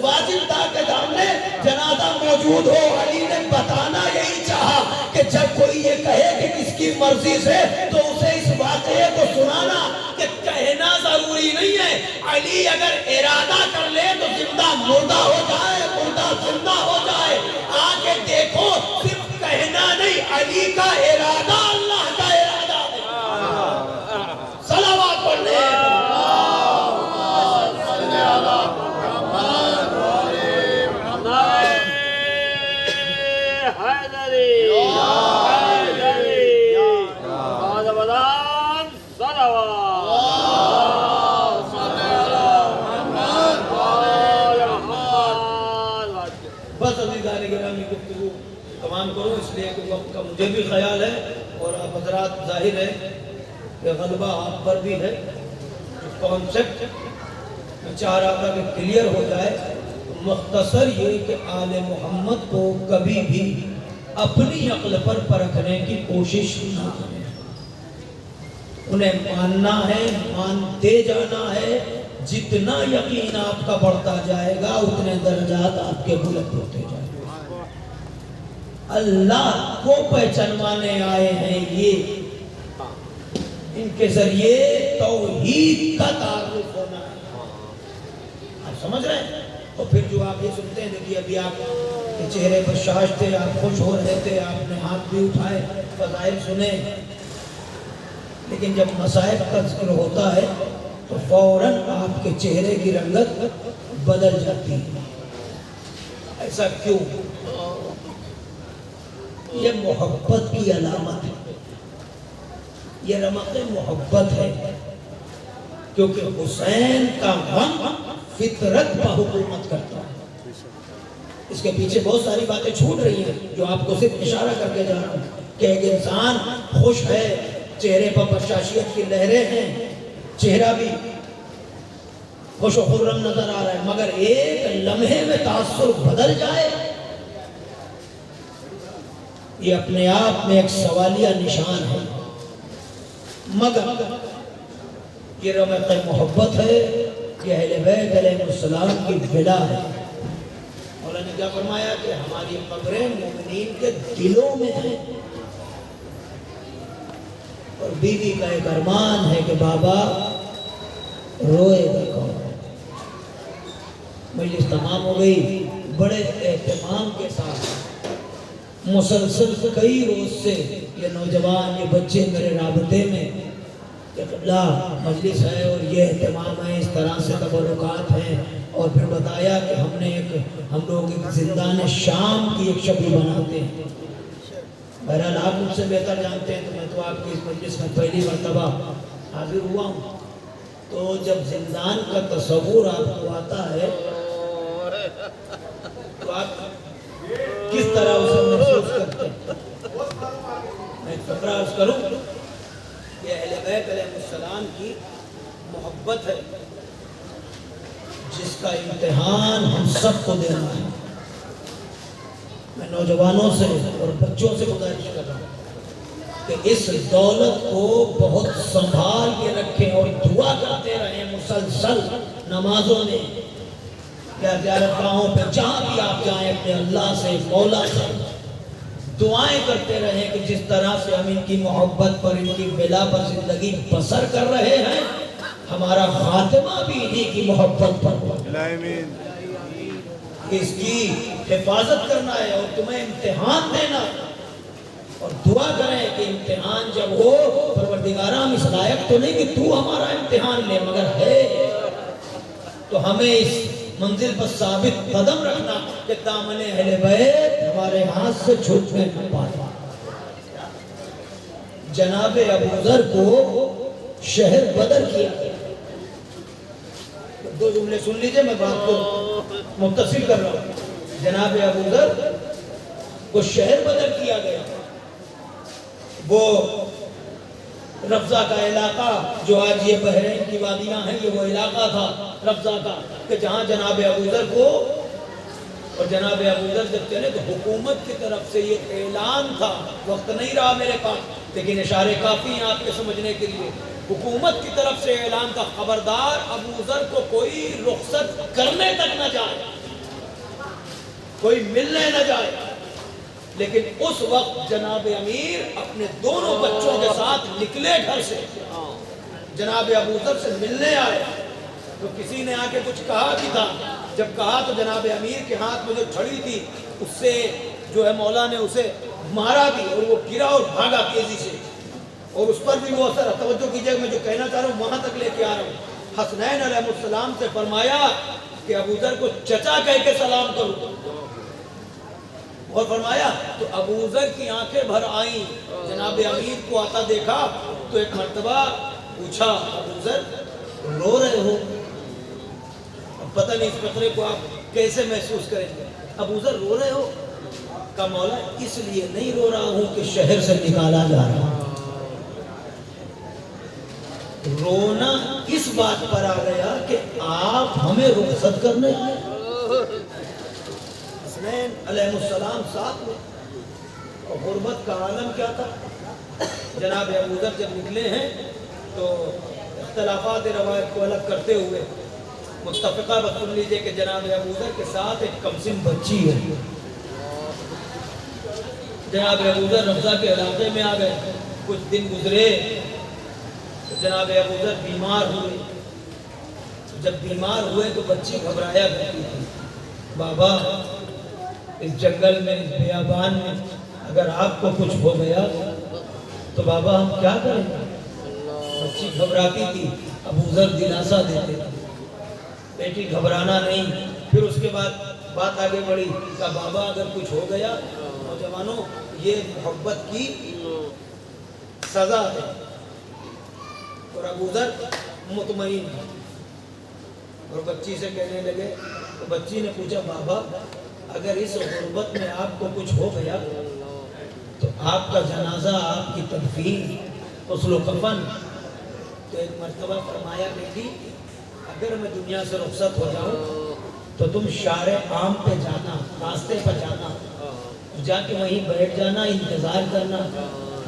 واجب تھا کہ سامنے جنازہ موجود ہو. علی نے بتانا یہی چاہا کہ جب کوئی یہ کہے کہ کس کی مرضی سے تو اسے اس واقعے کو سنانا کہ کہنا ضروری نہیں ہے. علی اگر ارادہ کر لے تو زندہ مردہ ہو جائے، مردہ زندہ ہو جائے. آگے دیکھو صرف کہنا نہیں بس عزیزان گرامی گفتگو تمام کروں، اس لیے کہ وقت کا مجھے بھی خیال ہے اور آپ حضرات ظاہر ہے کہ غلبہ آپ پر بھی ہے. جو کانسیپٹ میں چاہ رہا تھا کہ کلیئر ہو جائے، مختصر یہ کہ آل محمد کو کبھی بھی اپنی عقل پر پرکھنے کی کوشش نہ کریں. انہیں ماننا ہے، مانتے جانا ہے. جتنا یقین آپ کا بڑھتا جائے گا اتنے درجات آپ کے بلند ہوتے جائیں گے. اللہ کو پہچانوانے آئے ہیں، یہ ان کے ذریعے توحید کا تعارف ہونا ہے. آپ سمجھ رہے ہیں؟ اور پھر جو آپ یہ سنتے ہیں، دیکھیے ابھی آپ کے چہرے پر شاش تھے، آپ خوش ہو رہے تھے، آپ نے ہاتھ بھی اٹھائے، فضائل سنے، لیکن جب مصائب کا ذکر ہوتا ہے تو فوراً آپ کے چہرے کی رنگت بدل جاتی ہے. ایسا کیوں؟ یہ محبت کی علامت ہے، یہ رمق محبت ہے، کیونکہ حسین کا غم فطرت پر حکومت کرتا ہے. اس کے پیچھے بہت ساری باتیں چھوٹ رہی ہیں جو آپ کو صرف اشارہ کر کے جا رہا ہوں کہ ایک انسان خوش ہے، چہرے پر بشاشیت کی لہریں ہیں، چہرہ بھی خوش و خرم نظر آ رہا ہے، مگر ایک لمحے میں تاثر بدل جائے، یہ اپنے آپ میں ایک سوالیہ نشان ہے. مگر یہ رمق محبت ہے، یہ اہل بیت علیہ السلام کی ولا ہے. مولا نے کیا فرمایا کہ ہماری قبریں مومنین کے دلوں میں ہیں. اور بیوی کا ایک ارمان ہے کہ بابا روئے گا کون. مجلس تمام ہو گئی، بڑے اہتمام کے ساتھ مسلسل کئی روز سے یہ نوجوان، یہ بچے میرے رابطے میں کہ قبلہ مجلس ہے اور یہ اہتمام ہے، اس طرح سے تبرکات ہیں. اور پھر بتایا کہ ہم لوگ ایک زندان شام کی ایک شکل بناتے ہیں. بہرحال آپ مجھ سے بہتر جانتے ہیں، تو میں تو آپ کی اس مجلس میں پہلی مرتبہ حاضر ہوا ہوں. تو جب زندان کا تصور آپ کو آتا ہے تو آپ کس طرح اسے محسوس کرتے ہیں؟ میں ایک فقرہ عرض کروں. یہ اہل بیت علیہ السلام کی محبت ہے جس کا امتحان ہم سب کو دینا ہے. میں نوجوانوں سے اور بچوں سے گزارش کر رہا ہوں کہ اس دولت کو بہت سنبھال کے رکھیں اور دعا کرتے رہیں مسلسل نمازوں میں یا زیارت گاہوں پہ، جہاں بھی آپ جائیں اپنے اللہ سے، مولا سے دعائیں کرتے رہیں کہ جس طرح سے ہم ان کی محبت پر، ان کی ولا پر زندگی بسر کر رہے ہیں، ہمارا خاتمہ بھی انہی کی محبت پر ہو. اس کی حفاظت کرنا ہے اور تمہیں امتحان دینا ہے. اور دعا کریں کہ امتحان جب ہو، پروردگارہ ہم اس لائق تو نہیں کہ تو ہمارا امتحان لے، مگر ہے تو ہمیں اس منزل پر ثابت قدم رکھنا کہ دامن اہل بیت ہمارے ہاتھ سے چھوٹنے نہ پائے. جناب ابو ذر کو شہر بدر کیا. دو جملے سن لیجئے، میں بات کو متصل کر رہا ہوں. جناب ابو ذر کو شہر بدر کیا گیا. وہ رفضہ کا علاقہ جو آج یہ بحرین کی وادیاں ہیں، یہ وہ علاقہ تھا رفضہ کا کہ جہاں جناب ابو ذر کو، اور جناب ابو ذر جب چلے تو حکومت کی طرف سے یہ اعلان تھا. وقت نہیں رہا میرے پاس لیکن اشارے کافی ہیں آپ کے سمجھنے کے لیے. حکومت کی طرف سے اعلان تھا، خبردار ابو ذر کو کوئی رخصت کرنے تک نہ جائے، کوئی ملنے نہ جائے. لیکن اس وقت جناب امیر اپنے دونوں بچوں کے ساتھ نکلے گھر سے، جناب ابو ذر سے ملنے آئے. تو کسی نے آ کے کچھ کہا بھی تھا. جب کہا تو جناب امیر کے ہاتھ میں جو چھڑی تھی اس سے جو ہے مولا نے اسے مارا بھی، اور وہ گرا اور بھاگا تیزی سے. اور اس پر بھی وہ اثر، توجہ کیجئے، میں جو کہنا چاہ رہا ہوں وہاں تک لے کے آ رہا ہوں. حسنین علیہ السلام سے فرمایا کہ ابو ذر کو چچا کہہ کے سلام کرو. اور فرمایا تو ابو ذر کی آنکھیں بھر آئیں. جناب امیر کو آتا دیکھا تو ایک مرتبہ پوچھا ابو ذر رو رہے ہو؟ اب پتہ نہیں اس فقرے کو آپ کیسے محسوس کریں گے. ابو ذر رو رہے ہو؟ کہا مولا اس لیے نہیں رو رہا ہوں کہ شہر سے نکالا جا رہا ہوں. رونا اس بات پر آ گیا کہ آپ ہمیں رخصت کرنے آئے. حسنین علیہ السلام ساتھ میں. اور غربت کا عالم کیا تھا. جناب ابو ذر جب نکلے ہیں تو اختلافات روایت کو الگ کرتے ہوئے متفقہ بات سن لیجئے کہ جناب ابو ذر کے ساتھ ایک کمسن بچی ہے. جناب ابو ذر رمضہ کے علاقے میں آ گئے. کچھ دن گزرے تو جناب ابو ذر بیمار ہوئے. جب بیمار ہوئے تو بچی گھبرایا کرتی تھی. بابا اس جنگل میں اس بیابان میں اگر آپ کو کچھ ہو گیا تو بابا ہم کیا کریں گے. بچی گھبراتی تھی. ابو ذر دلاسا دیتے تھے بیٹی گھبرانا نہیں. پھر اس کے بعد بات آگے بڑھی. کہا بابا اگر کچھ ہو گیا نوجوانوں یہ محبت کی سزا ہے. اور ابو ذر مطمئن ہے اور بچی سے کہنے لگے. تو بچی نے پوچھا بابا اگر اس غربت میں آپ کو کچھ ہو گیا تو آپ کا جنازہ آپ کی تدفین غسل و کفن. تو ایک مرتبہ فرمایا بیٹی اگر میں دنیا سے رخصت ہو جاؤں تو تم شارع عام پہ جانا, راستے پر جانا, جا کے وہیں بیٹھ جانا, انتظار کرنا.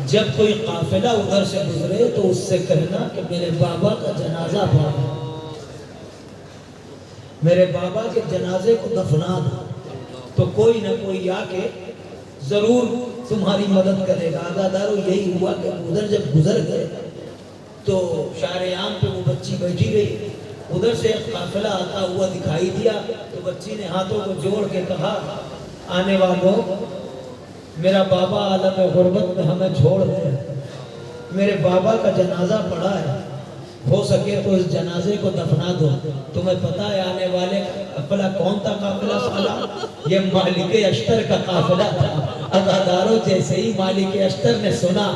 جب کوئی قافلہ ادھر سے گزرے تو اس سے کہنا کہ میرے بابا کا جنازہ پڑھا, میرے بابا کے جنازے کو دفنا دو. تو کوئی نہ کوئی آ کے ضرور تمہاری مدد کرے گا. عزادارو یہی ہوا کہ ادھر جب گزر گئے تو شارع عام پہ وہ بچی بیٹھی گئی. ادھر سے ایک قافلہ آتا ہوا دکھائی دیا تو بچی نے ہاتھوں کو جوڑ کے کہا آنے والوں میرا بابا عالم غربت میں ہمیں چھوڑ دے, میرے بابا کا جنازہ پڑا ہے, ہو سکے تو اس جنازے کو دفنا دو. تمہیں پتا ہے آنے والے قافلہ کون تھا قافلہ سالا؟ یہ مالک اشتر کا قافلہ تھا. عزادارو جیسے ہی مالک اشتر نے سنا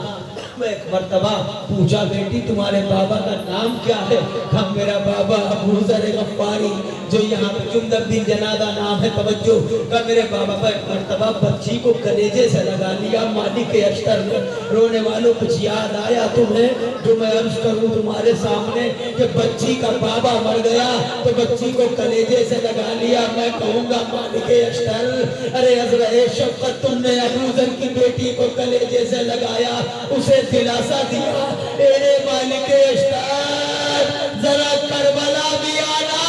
میں ایک مرتبہ پوچھا بیٹی تمہارے بابا کا نام کیا ہے؟ کہا میرا بابا ابو ذر غفاری جو یہاں پہ جندب بن جنادہ نام ہے. توجہ. کہا میرے بابا پر ایک مرتبہ بچی کو کلیجے سے لگا لیا مالک اشتر نے. رونے والوں کچھ یاد آیا تمہیں جو میں عرض کروں تمہارے سامنے کہ بچی کا بابا مر گیا تو بچی کو کلیجے سے لگا لیا. میں کہوں گا مالک اشتر ارے عذرائے شفقت تم نے ابو ذر کی بیٹی کو کلیجے سے لگایا, اسے دلاسا دیا. اے مالک اشتر ذرا کربلا بھی آنا.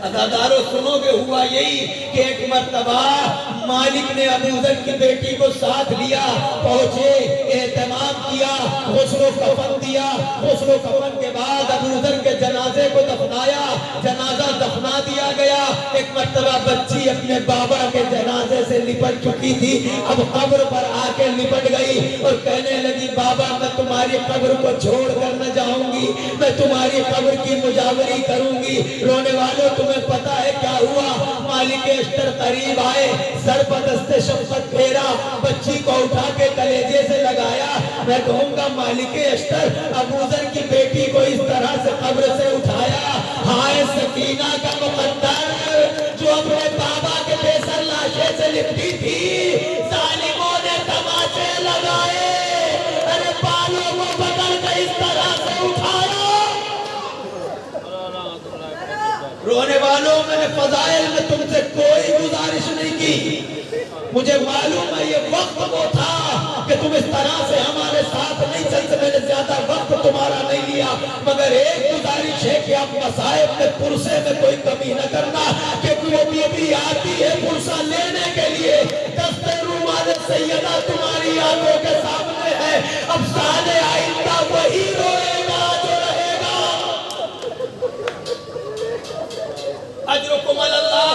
عزادارو سنو گے ہوا یہی کہ ایک مرتبہ مالک نے ابو ذر کی بیٹی کو ساتھ لیا, پہنچے, اہتمام کیا, غسل و کفن دیا. غسل و کفن کے بعد ابو ذر کے جنازے کو دفنایا. جنازہ دفنا دیا گیا. ایک مرتبہ بچی اپنے بابا کے جنازے سے لپٹ چکی تھی, اب قبر پر آ کے لپٹ گئی اور کہنے لگی بابا میں تمہاری قبر کو چھوڑ کر نہ جاؤں گی, میں تمہاری قبر کی مجاوری کروں گی. رونے والوں تمہیں پتا ہے کیا ہوا؟ مالک اشتر قریب آئے, سر پر دست شفقت پھیرا, بچی کو اٹھا کے کلیجے سے لگایا. میں کہوں گا مالک اشتر ابو ذر کی بیٹی کو اس طرح سے قبر سے اٹھایا. ہائے سکینہ کا مقدر جو اپنے بابا کے بے سر لاشے سے لپٹی تھی, ظالموں نے تماچے لگائے, ارے بالوں کو پکڑ کے اس طرح سے اٹھایا. رونے والوں میں نے فضائل میں تم سے کوئی گزارش نہیں کی. مجھے معلوم ہے یہ وقت وہ تھا کہ تم اس طرح سے ہمارے ساتھ نہیں چلتے, میں نے زیادہ وقت تمہارا نہیں لیا, مگر ایک گزارش ہے کہ آپ مصائب میں پرسے میں کوئی کمی نہ کرنا, کہ وہ بھی آتی ہے پرسہ لینے کے لیے. دست رومال سیدہ تمہاری آنکھوں کے سامنے ہے, اب سال آئندہ وہی روئے گا جو رہے گا. اجرکم اللہ.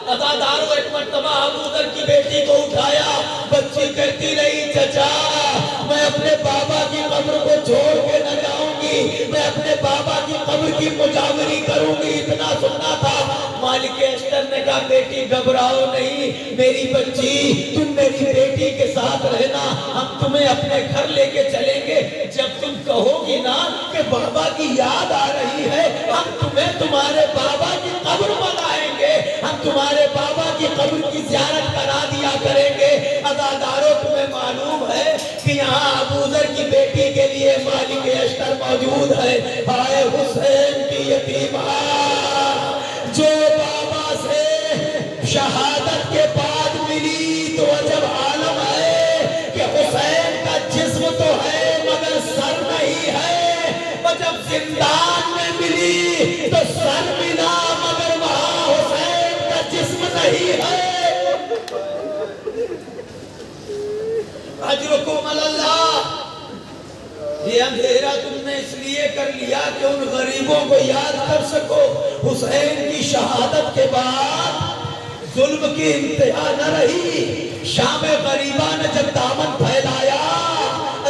عزادارو ایک مرتبہ ابو ذر کی بیٹی کو اٹھایا, بچی کہتی رہی چچا میں اپنے بابا کی قبر کو چھوڑ کے نہ جاؤں گی, میں اپنے بابا کی قبر کی مجاوری کروں گی، اتنا سننا تھا۔ مالک اشتر نے کہا بیٹی گھبراؤ نہیں میری بچی، تم میری بیٹی کے ساتھ رہنا، ہم تمہیں اپنے گھر لے کے چلیں گے۔ جب تم کہو گی نا کہ بابا کی یاد آ رہی ہے، ہم تمہیں تمہارے بابا کی قبر بنائیں گے، ہم تمہارے بابا کی قبر کی زیارت کرا دیا کریں گے۔ عزادارو تمہیں معلوم ہے کہ یہاں ابو ذر کی بیٹی کے لیے مالک اشتر موجود ہے۔ ہائے حسین کی یتیمہ جو بابا سے شہادت کے بعد ملی، تو عجب عالم ہے کہ حسین کا جسم تو ہے مگر سر نہیں ہے، اور جب زندان میں ملی تو سر ملا مگر وہاں حسین کا جسم نہیں ہے۔ اجرکم اللہ، یہ اندھیرا تم نے اس لیے کر لیا کہ ان غریبوں کو یاد کر سکو۔ حسین کی شہادت کے بعد ظلم کی انتہا نہ رہی، شام غریبہ نے جب دامن پھیلایا،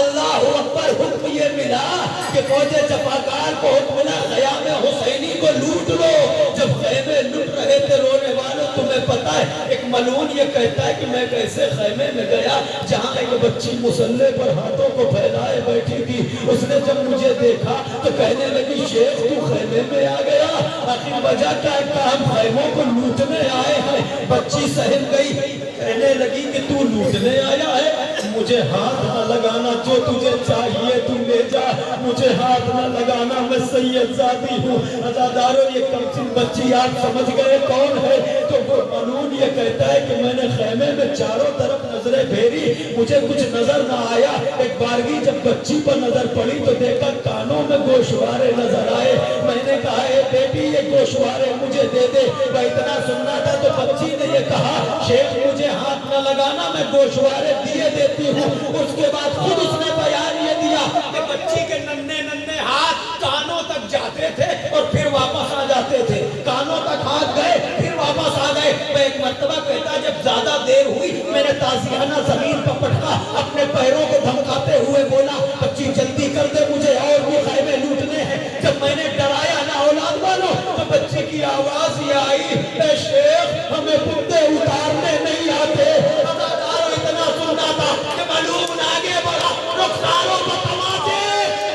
اللہ اکبر، حکم یہ ملا کہ فوج جفاکار کو حکم ملا خیام حسینی کو لوٹ لو۔ جب خیمے لٹ رہے تھے رونے والوں، تمہیں پتا ہے ایک ملعون یہ کہتا ہے کہ میں کیسے خیمے میں گیا جہاں ایک بچی مسلح پر ہاتھوں کو پھیلائے بیٹھی تھی، اس نے جب مجھے دیکھا تو کہنے لگی شیخ تو خیمے میں آ گیا، آخر وجہ کیا ہے کہ ہم خیموں کو لوٹنے آئے ہیں۔ بچی سہم گئی، کہنے لگی کہ تو لوٹنے آیا ہے، مجھے ہاتھ نہ لگانا، جو تجھے چاہیے تو لے جا، مجھے ہاتھ نہ لگانا، میں سید زادی ہوں۔ عزادارو یہ کمسن بچی آپ سمجھ گئے کون ہے؟ تو وہ ملعون یہ کہتا ہے کہ میں نے خیمے میں چاروں طرف نظریں پھیری، مجھے کچھ نظر نہ آیا۔ ایک بارگی جب بچی پر نظر پڑی تو دیکھا کانوں میں گوشوارے نظر آئے۔ میں نے کہا اے بیٹی یہ گوشوارے مجھے دے دے، وہ اتنا سننا تھا تو بچی نے یہ کہا شیخ مجھے ہاتھ نہ لگانا، میں گوشوارے دیے دیتی ہوں۔ اس کے بعد خود اس نے بیان یہ دیا کہ بچی کے ننھے ننھے ہاتھ کانوں تک جاتے تھے اور پھر واپس آ جاتے تھے، کانوں تک ہاتھ گئے پھر واپس آ گئے۔ میں ایک مرتبہ کہتا جب زیادہ دیر ہوئی میں نے تازیانہ زمین پر پٹکا، اپنے پیروں کو دھمکاتے ہوئے بولا بچی جلدی کر دے مجھے اور بھی خیمے لوٹنے ہیں۔ جب میں نے ڈرایا نہ اولاد والوں تو بچی کی آواز یہ آئی اے شیخ ہمیں کتے اتارنے نہیں آتے۔ عزادارو اتنا سننا تھا کہ معلوم آگے بڑھا، رخساروں کو تماچے،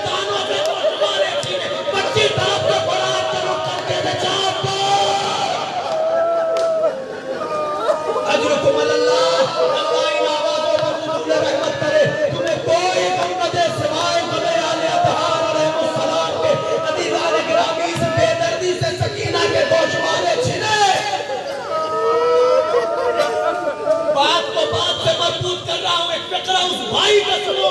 کانوں پہ گوشوارے چھینے، بچی طرف کو قرآن کا رخ کر کے نجات دو۔ اجرکم اللہ، اللہ ان آوازوں پر نزول رحمت کرے۔ تمہیں کوئی غم نہ دے سوائے غم آل اطہار علیہ السلام کے۔ عزیزان گرامی اس بے دردی سے سکینہ کے گوشوارے چھنے۔ بات کو بات سے مربوط کر رہا ہوں، ایک فقرہ اس بھائی کا سنو۔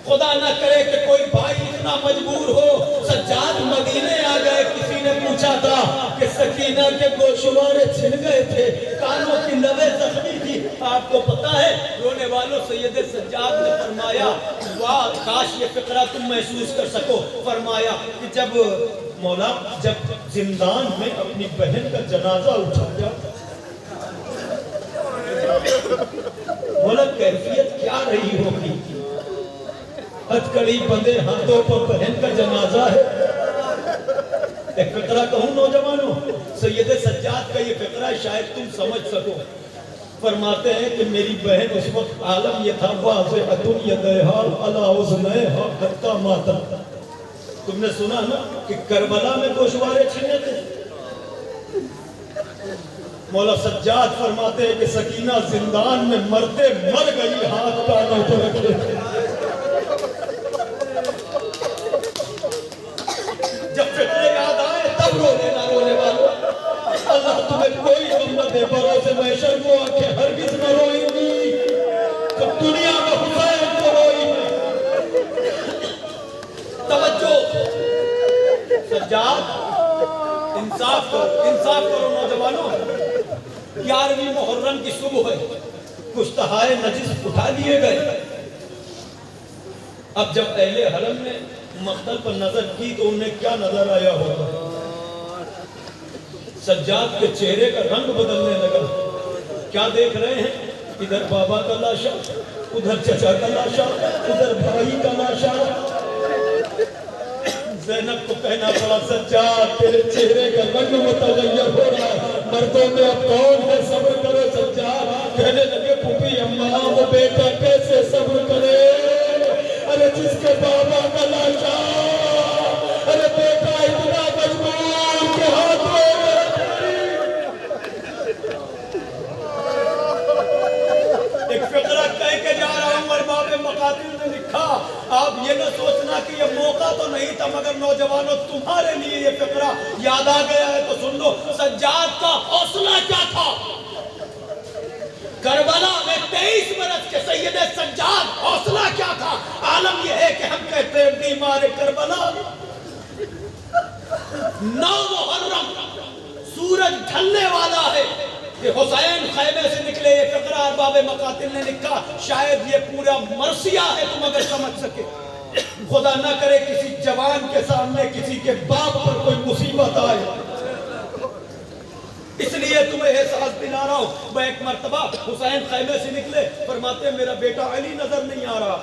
خدا نہ کرے کہ کوئی بھائی اتنا مجبور ہو، سجاد مدینے آ گئے، کسی نے پوچھا تھا کہ سکینہ کے گوشوارے چھن گئے تھے، کانوں کی لبیں زخمی تھی۔ آپ کو پتا ہے رونے والوں سید سجاد نے فرمایا واہ کاش یہ فقرہ تم محسوس کر سکو۔ فرمایا کہ جب مولا جب زندان میں اپنی بہن کا جنازہ اٹھایا مولا کیفیت کیا رہی ہوگی؟ ہتھکڑی بندے ہاتھوں پر بہن کا جنازہ ہے۔ ایک فقرہ کہوں نوجوانوں، سید سجاد کا یہ فقرہ شاید تم سمجھ سکو۔ فرماتے ہیں کہ میری بہن اس وقت عالم یہ تھا واضحۃ یدیہا علی اذنیہا حتی ماتت۔ تم نے سنا نا کہ کربلا میں گوشوارے چھنے تھے۔ مولا سجاد فرماتے ہیں کہ سکینہ زندان میں مرتے مر گئی، ہاتھ کانوں پر رکھے تھے۔ جب فکرے یاد آئے تب رو لینا رونے والوں۔ اللہ تمہیں کوئی غم نہ دے، بروز محشر کو آنکھیں ہرگز نہ روئیں گی جب دنیا میں حسین کو روئی ہے۔ توجہ سجاد، انصاف کرو نوجوانوں۔ 11ویں محرم کی صبح ہے، کشتہائے نجس اٹھا لیے گئے۔ اب جب اہل حرم نے مقتل پر نظر کی تو انہیں کیا نظر آیا ہوگا؟ سجاد کے چہرے کا رنگ بدلنے لگا۔ کیا دیکھ رہے ہیں؟ ادھر بابا کا لاشا، ادھر چچا کا لاشا، ادھر بھائی کا لاشا۔ زینب کو کہنا پڑا سجاد تیرے چہرے کا رنگ متغیر ہو رہا ہے، مردوں میں اب کون ہے صبر کرو سجاد۔ کہنے لگے پھوپھی اماں وہ بیٹا کیسے صبر کرے، ارے جس کے بابا کا لاشا، ارے بیٹا اتنا مجبور کے ہاتھ میں ایک فقرہ کہہ کے جا رہا ہوں۔ ارباب مقاتل نے لکھا، آپ یہ نہ سوچنا کہ یہ موقع تو نہیں تھا، مگر نوجوانوں تمہارے لیے یہ فقرہ یاد آ گیا ہے تو سن لو۔ سجاد کا حوصلہ کیا تھا؟ کربلا میں 23 برس کے سید سجاد حوصلہ کیا تھا؟ عالم یہ ہے کہ ہم کہتے ہیں بیمار کربلا 9 محرم سورج ڈھلنے والا ہے کہ حسین خیمے سے نکلے۔ یہ فقرہ ارباب مقاتل نے لکھا، شاید یہ پورا مرثیہ ہے تم اگر سمجھ سکے۔ خدا نہ کرے کسی جوان کے سامنے کسی کے باپ پر کوئی مصیبت آئے، اس لیے تمہیں احساس دلا رہا ہوں۔ میں ایک مرتبہ حسین خیمے سے نکلے، فرماتے ہیں میرا بیٹا علی نظر نہیں آ رہا۔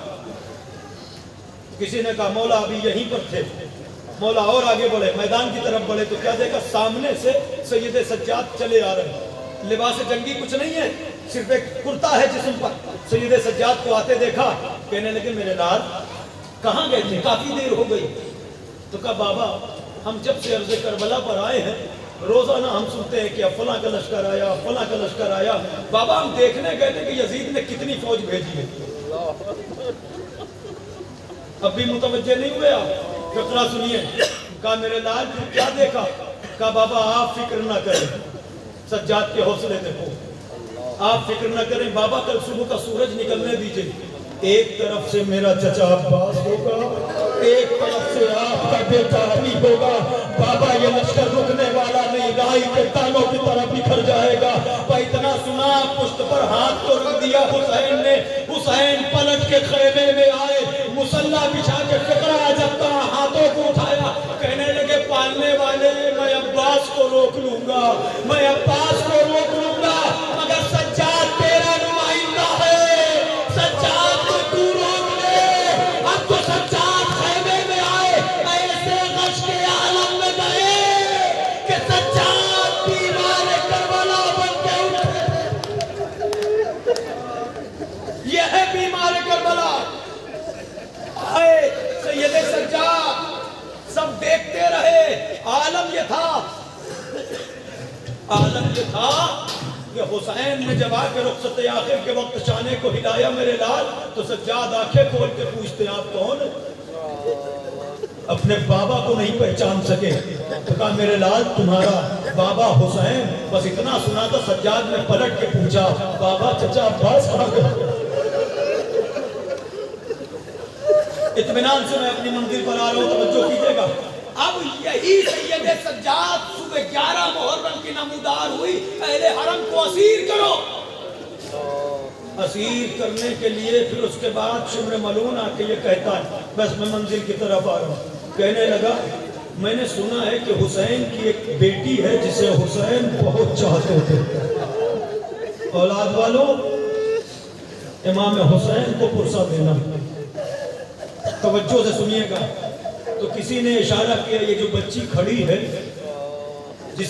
کسی نے کہا مولا ابھی یہیں پر تھے۔ مولا اور آگے بڑھے، میدان کی طرف بڑھے تو کیا دیکھا؟ سامنے سے سید سجاد چلے آ رہے ہیں۔ لباس جنگی کچھ نہیں ہے، صرف ایک کرتا ہے جسم پر۔ سید سجاد کو آتے دیکھا، کہنے لگے میرے لال کہاں گئے تھے؟ کافی دیر ہو گئی۔ تو کہا بابا ہم جب سے عرض کربلا پر آئے ہیں روزانہ ہم سنتے ہیں کہ اب فلاں کا لشکر آیا، فلاں کا لشکر آیا۔ بابا ہم دیکھنے گئے تھے کہ یزید نے کتنی فوج بھیجی ہے۔ اب بھی متوجہ نہیں ہوئے آپ؟ فقرہ سنیے۔ کہا میرے لال پھر کیا دیکھا؟ کہا بابا آپ فکر نہ کریں، سجاد کے حوصلے دیکھو، آپ فکر نہ کریں بابا، کل صبح کا سورج نکلنے دیجئے، ایک طرف سے میرا چچا عباس ہوگا، ایک طرف سے آپ کا بیٹا علی ہوگا۔ بابا یہ لشکر رکنے والا نہیں، رائی کے تانوں کی طرف بکھر جائے گا۔ اتنا سنا پشت پر ہاتھ تو رکھ دیا حسین نے۔ حسین پلٹ کے خیمے میں آئے، مسلح بچھا کے فقرہ جب کہا ہاتھوں کو اٹھایا، کہنے لگے پالنے والے میں عباس کو روک لوں گا، میں عباس کو روک لوں گا، مگر سجاد تیرا نمائندہ ہے، سجاد کو تو روک لے۔ اب تو سجاد خیمے میں آئے، ایسے غش کے عالم میں گئے کہ سجاد بیمار کربلا بن کے اٹھے۔ یہ ہے بیمار کربلا۔ آئے سید سجاد، سب دیکھتے رہے۔ عالم یہ تھا کہ حسین نے جب آ کے رخصت آخر کے وقت شانے کو ہلایا میرے لال، تو سجاد آنکھیں کھول کے پوچھتے آپ کون؟ اپنے بابا کو نہیں پہچان سکے تو کہا میرے لال تمہارا بابا حسین۔ بس اتنا سنا تھا، سجاد نے پلٹ کے پوچھا بابا چچا عباس کہاں گئے؟ اطمینان سے میں اپنی منزل پر آ رہا ہوں، توجہ کیجئے گا۔ اب یہی سید سجاد صبح 11 محرم کی نمودار ہوئی، اہل حرم کو اسیر کرو۔ اسیر کرنے کے لیے پھر اس کے بعد شمر ملون آ کے یہ کہتا ہے، بس میں منزل کی طرف آ رہا ہوں، کہنے لگا میں نے سنا ہے کہ حسین کی ایک بیٹی ہے جسے حسین بہت چاہتے تھے۔ اولاد والوں امام حسین کو پرسہ دینا، توجہ سے سنیے گا۔ تو کسی نے اشارہ کیا یہ جو بچی کھڑی ہے جس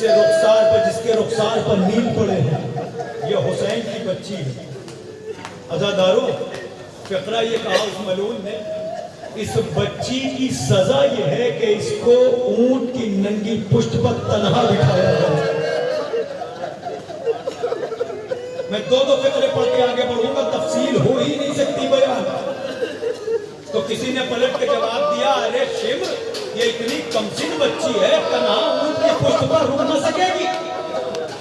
کے رخسار پر نیل پڑے ہیں، یہ حسین کی بچی ہے۔ عزادارو فقرہ یہ کہا اس ملعون نے، اس بچی کی سزا یہ ہے کہ اس کو اونٹ کی ننگی پشت پر تنہا بٹھایا جائے۔ میں دو فقرے پڑھ کے آگے بڑھوں گا، تفصیل ہو ہی نہیں سکتی بیان۔ تو کسی نے پلٹ کے جواب دیا ارے شمر یہ اتنی کمسن بچی ہے، تنہا اونٹ کی پشت پر رک نہ سکے گی۔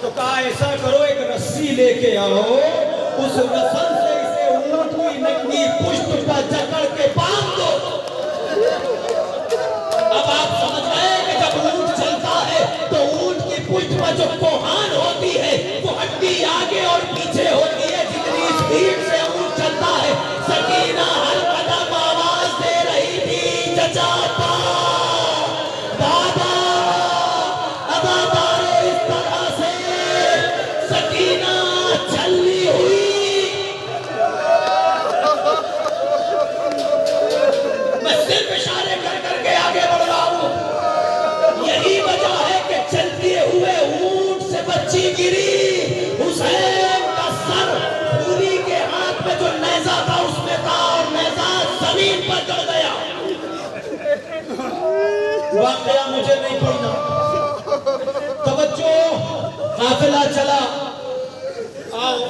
تو کہا ایسا کرو ایک رسی لے کے آؤ، اس رسن سے اسے اونٹ کی ننگی پشت پر جکڑ کے باندھ دو۔ اب آپ سمجھ گئے کہ جب اونٹ چلتا ہے تو اونٹ کی پشت پر جو کوہان ہوتی ہے وہ ہڈی آگے اور پیچھے ہوتی ہے، جتنی اسپیڈ سے اونٹ چلتا ہے۔ سکینہ ہر قدم آواز دے رہی تھی چچا بابا، عزادارو اس طرح سے سکینہ چلی ہوئی۔ میں صرف اشارے کر کے آگے بڑھ رہا ہوں۔ واقعہ مجھے نہیں پڑھنا، توجہ، قافلہ چلا،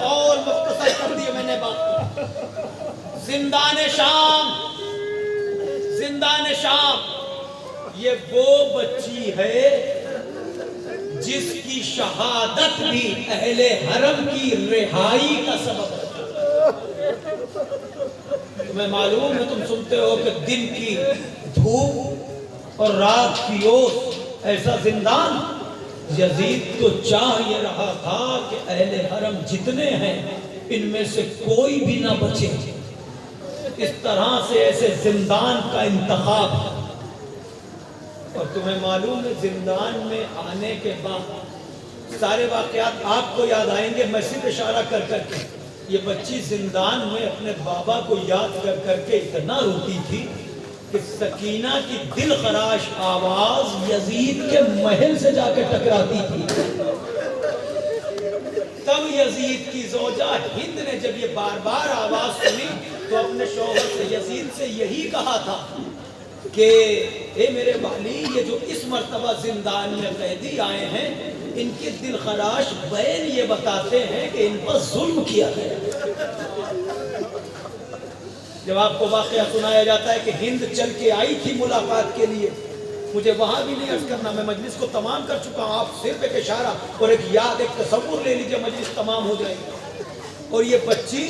اور مختصر کر دی میں نے بات۔ زندان شام، زندان شام، یہ وہ بچی ہے جس کی شہادت بھی اہل حرم کی رہائی کا سبب ہے۔ تمہیں معلوم ہے، تم سنتے ہو کہ دن کی دھوپ اور رات کی اوس، ایسا زندان یزید تو چاہ یہ رہا تھا کہ اہل حرم جتنے ہیں ان میں سے کوئی بھی نہ بچے، اس طرح سے ایسے زندان کا انتخاب۔ اور تمہیں معلوم ہے زندان میں آنے کے بعد سارے واقعات آپ کو یاد آئیں گے، میں صرف اشارہ کر کر کے۔ یہ بچی زندان میں اپنے بابا کو یاد کر کر کے اتنا روتی تھی کہ سکینہ کی دل خراش آواز یزید کے محل سے جا کے ٹکراتی تھی۔ تب یزید کی زوجہ ہند نے جب یہ بار بار آواز سنی تو اپنے شوہر سے، یزید سے یہی کہا تھا کہ اے میرے والی، یہ جو اس مرتبہ زندان میں قیدی آئے ہیں ان کی دل خراش بین یہ بتاتے ہیں کہ ان پر ظلم کیا گیا۔ جب آپ کو واقعہ سنایا جاتا ہے کہ ہند چل کے آئی تھی ملاقات کے لیے، مجھے وہاں بھی نہیں عرض کرنا، میں مجلس کو تمام کر چکا ہوں، آپ صرف ایک اشارہ اور ایک یاد، ایک تصور لے لیجئے، مجلس تمام ہو جائے گی۔ اور یہ بچی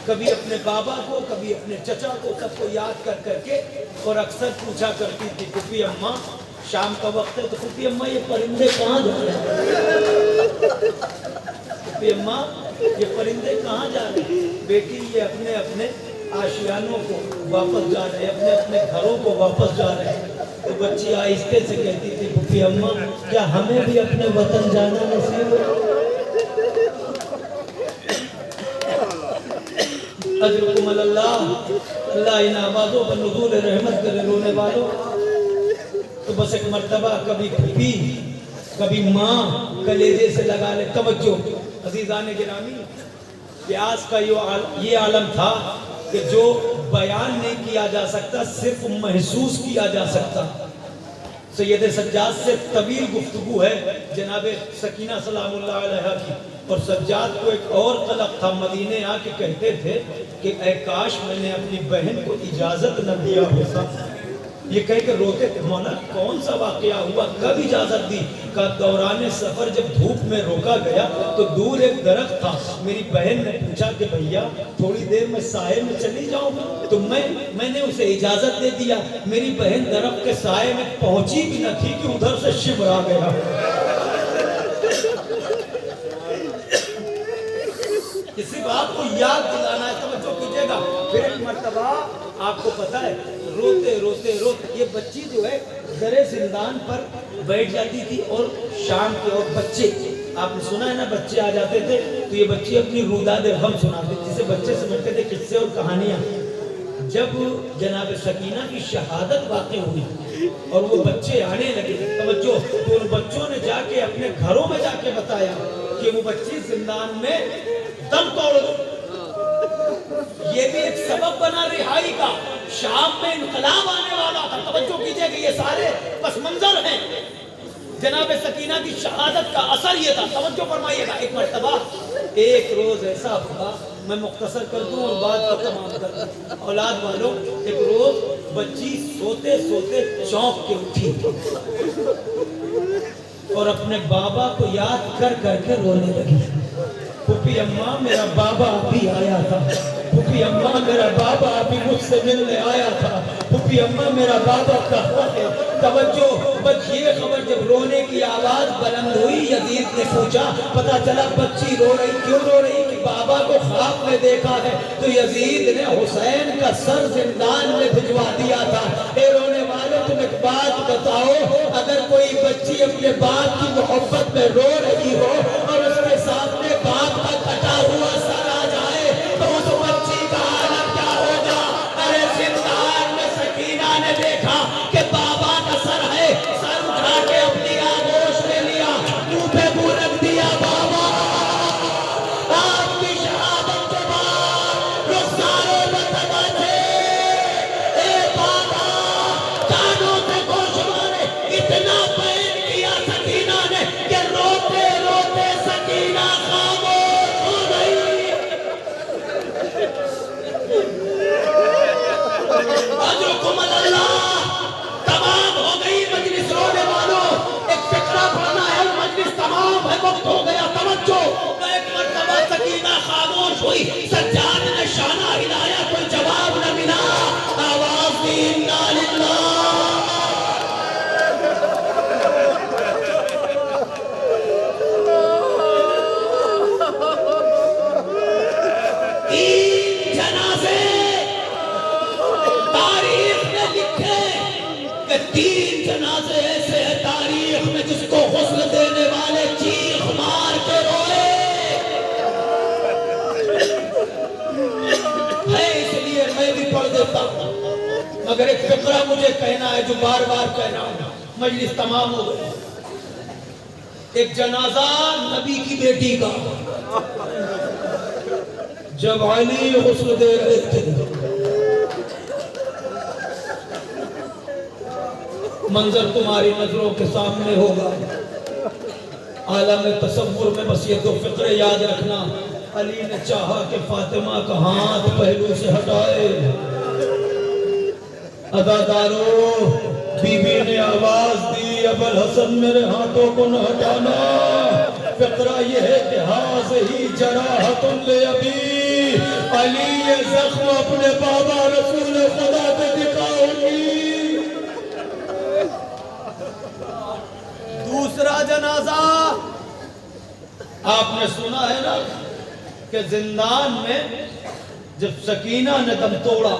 کبھی اپنے بابا کو، کبھی اپنے چچا کو، سب کو یاد کر کر کے، اور اکثر پوچھا کرتی تھی پھوپھی اماں شام کا وقت ہے تو پھوپھی اماں یہ پرندے کہاں جا رہے ہیں؟ پھوپھی اماں یہ پرندے کہاں جا رہے ہیں؟ بیٹی یہ اپنے اپنے آشیانوں کو واپس جا رہے ہیں، اپنے اپنے گھروں کو واپس جا رہے ہیں۔ تو بچی آہستہ سے کہتی تھی پھوپھی اماں کیا ہمیں بھی اپنے وطن جانا نصیب ہے؟ اجرکم اللہ، اللہ ان آوازوں پر نزول رحمت کرے رونے والوں۔ تو بس ایک مرتبہ کبھی پھوپھی کبھی ماں کلیجے سے لگا لے۔ توجہ عزیزان گرامی، پیاس کا یہ عالم تھا کہ جو بیان نہیں کیا جا سکتا، صرف محسوس کیا جا سکتا۔ سید سجاد سے طویل گفتگو ہے جناب سکینہ سلام اللہ علیہ کی، اور سجاد کو ایک اور قلق تھا، مدینے آ کے کہتے تھے کہ اے کاش میں نے اپنی بہن کو اجازت نہ دیا ہوتا۔ یہ کہہ کے روتے تھے، مولا کون سا واقعہ ہوا، کب اجازت دی؟ کہ دوران سفر جب دھوپ میں روکا گیا تو دور ایک درخت تھا، میری بہن نے پوچھا کہ بھیا تھوڑی دیر میں سائے میں چلی جاؤں، تو میں نے اسے اجازت دے دیا۔ میری بہن درخت کے سائے میں پہنچی بھی نہ تھی کہ ادھر سے شبر آ گیا۔ کسی بات کو یاد دلانا ہے، توجہ کیجئے گا۔ پھر ایک مرتبہ آپ کو پتا ہے روتے روتے یہ بچی جو ہے درے زندان پر بیٹھ جاتی تھی، اور شام کے اور بچے، آپ نے سنا ہے نا بچے آ جاتے تھے تو یہ بچی اپنی روداد غم سناتے، جسے بچے سمجھتے تھے قصے اور کہانیاں۔ جب جناب سکینہ کی شہادت واقع ہوئی اور وہ بچے آنے لگے، توجہ، تو ان بچوں نے جا کے اپنے گھروں میں جا کے بتایا کہ وہ بچی زندان میں دم توڑ دو۔ یہ بھی ایک سبب بنا رہائی کا، شام میں انقلاب آنے والا تھا۔ توجہ کیجئے کہ یہ سارے پس منظر ہیں۔ جناب سکینہ کی شہادت کا اثر یہ تھا، توجہ فرمائیے گا۔ ایک مرتبہ ایک روز ایسا ہوا، میں مختصر کر دوں اور بات کو تمام کر دوں۔ اولاد والوں، ایک روز بچی سوتے سوتے چونک کے اٹھی اور اپنے بابا کو یاد کر کر کے رونے لگی۔ پھوپھی اماں میرا بابا ابھی آیا تھا، پھوپھی اماں میرا بابا ابھی مجھ سے ملنے آیا تھا، پھوپھی اماں میرا بابا کہاں ہے؟ توجہ، بس یہ خبر جب رونے کی آواز بلند ہوئی، یزید نے پوچھا، پتا چلا بچی رو رہی، کیوں رو رہی؟ کہ بابا کو خواب میں دیکھا ہے۔ تو یزید نے حسین کا سر زندان میں بھجوا دیا تھا۔ اے رونے والے، تم ایک بات بتاؤ، اگر کوئی بچی اپنے باپ کی محبت میں رو رہی ہو اور اس کے سامنے باپ کا کٹا ہوا سر آ جائے تو اس بچی کا حالت کیا ہوگا؟ ارے زندان میں سکینہ نے دیکھا کہ بابا کا سر ہے، سر اٹھا کے اپنی آغوش میں لیا، منہ پہ منہ رکھ دیا، بابا آپ کی شہادت کے بعد رخسارے بتما تھے، اے بابا کانوں سے گوش مارے، وقت ہو گیا، توجہ۔ ایک مرتبہ سکینہ خاموش ہوئی، سجاد نے شانہ ہلایا، کوئی جواب نہ ملا، آواز دی انا للہ۔ تین جنازے تاریخ نے لکھے کہ تین جنازے ایسے ہیں تاریخ میں جس کو غسل دینے والے چیخ مار کے روئے ہے، اس لیے میں بھی پڑھ دیتا ہوں، مگر ایک فقرہ مجھے کہنا ہے جو بار بار کہہ رہا ہوں، مجلس تمام ہو گئی۔ ایک جنازہ نبی کی بیٹی کا، جب علی غسل دے رہے تھے، منظر تمہاری نظروں کے سامنے ہوگا، عالم تصور میں بس یہ دو فقرے یاد رکھنا۔ علی نے چاہا کہ فاطمہ کا ہاتھ پہلو سے ہٹائے، ادادارو بی بی نے آواز دی ابوالحسن میرے ہاتھوں کو نہ ہٹانا۔ فقرہ یہ ہے کہ ہی جراحت لے ابی، علی یہ زخم اپنے بابا رسول خدا پہ دکھاؤں گی۔ دوسرا جنازہ آپ نے سنا ہے نا کہ زندان میں جب سکینہ نے دم توڑا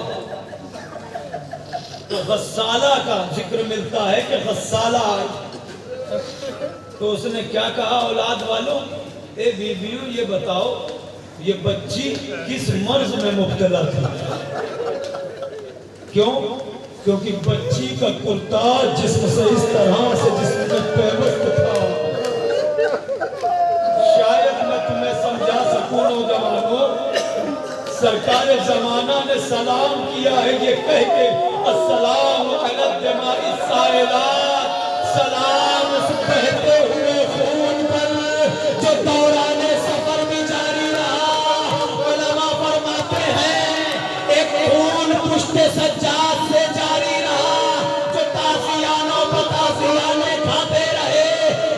تو غسالہ کا ذکر ملتا ہے کہ غسالہ آئی، تو اس نے کیا کہا، اولاد والوں، اے بیویوں یہ بتاؤ یہ بچی کس مرض میں مبتلا تھی؟ کیوں؟ کیونکہ بچی کا کرتا جسم سے اس طرح سے جسم میں پیوست تھا۔ شاید میں تمہیں سمجھا سکوں نوجوانوں، سرکار زمانہ نے سلام کیا ہے یہ کہہ کے السلام علی الدماء السائلات، سلام اس بہتے ہوئے خون پر جو دوران سفر بھی جاری رہا۔ علماء فرماتے ہیں ایک خون پشت سجاد سے جاری رہا جو تازیانوں کو تازیانے کھاتے رہے،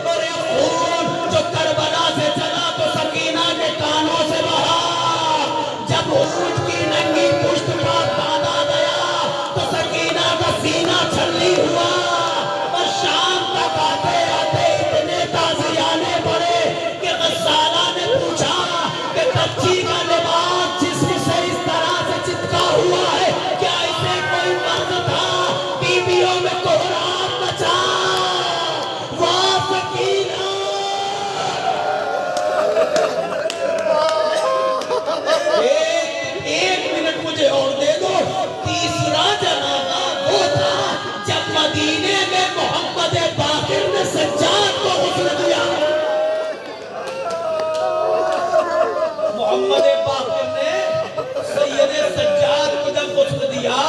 اور ایک خون جو کربلا سے چلا تو سکینہ کے کانوں سے بہا۔ جب اونٹ کی ننگی پشت پر باندھا گیا تو سکینہ کا سینہ چھلی ہوا، اور شام تک آتے آتے اتنے تازیانے پڑے کہ غسالہ نے پوچھا کہ بچی کا لباس جسم سے اس طرح سے چپکا ہوا ہے، کیا اسے کوئی مرد تھا؟ بیویوں میں کوہرام مچا، واہ سکینہ! ایک منٹ مجھے اور دے دو۔ تیسرا جنازہ وہ تھا جب مدینے میں محمد باقر نے سجاد کو غسل دیا۔ محمد باقر نے سید سجاد کو جب غسل دیا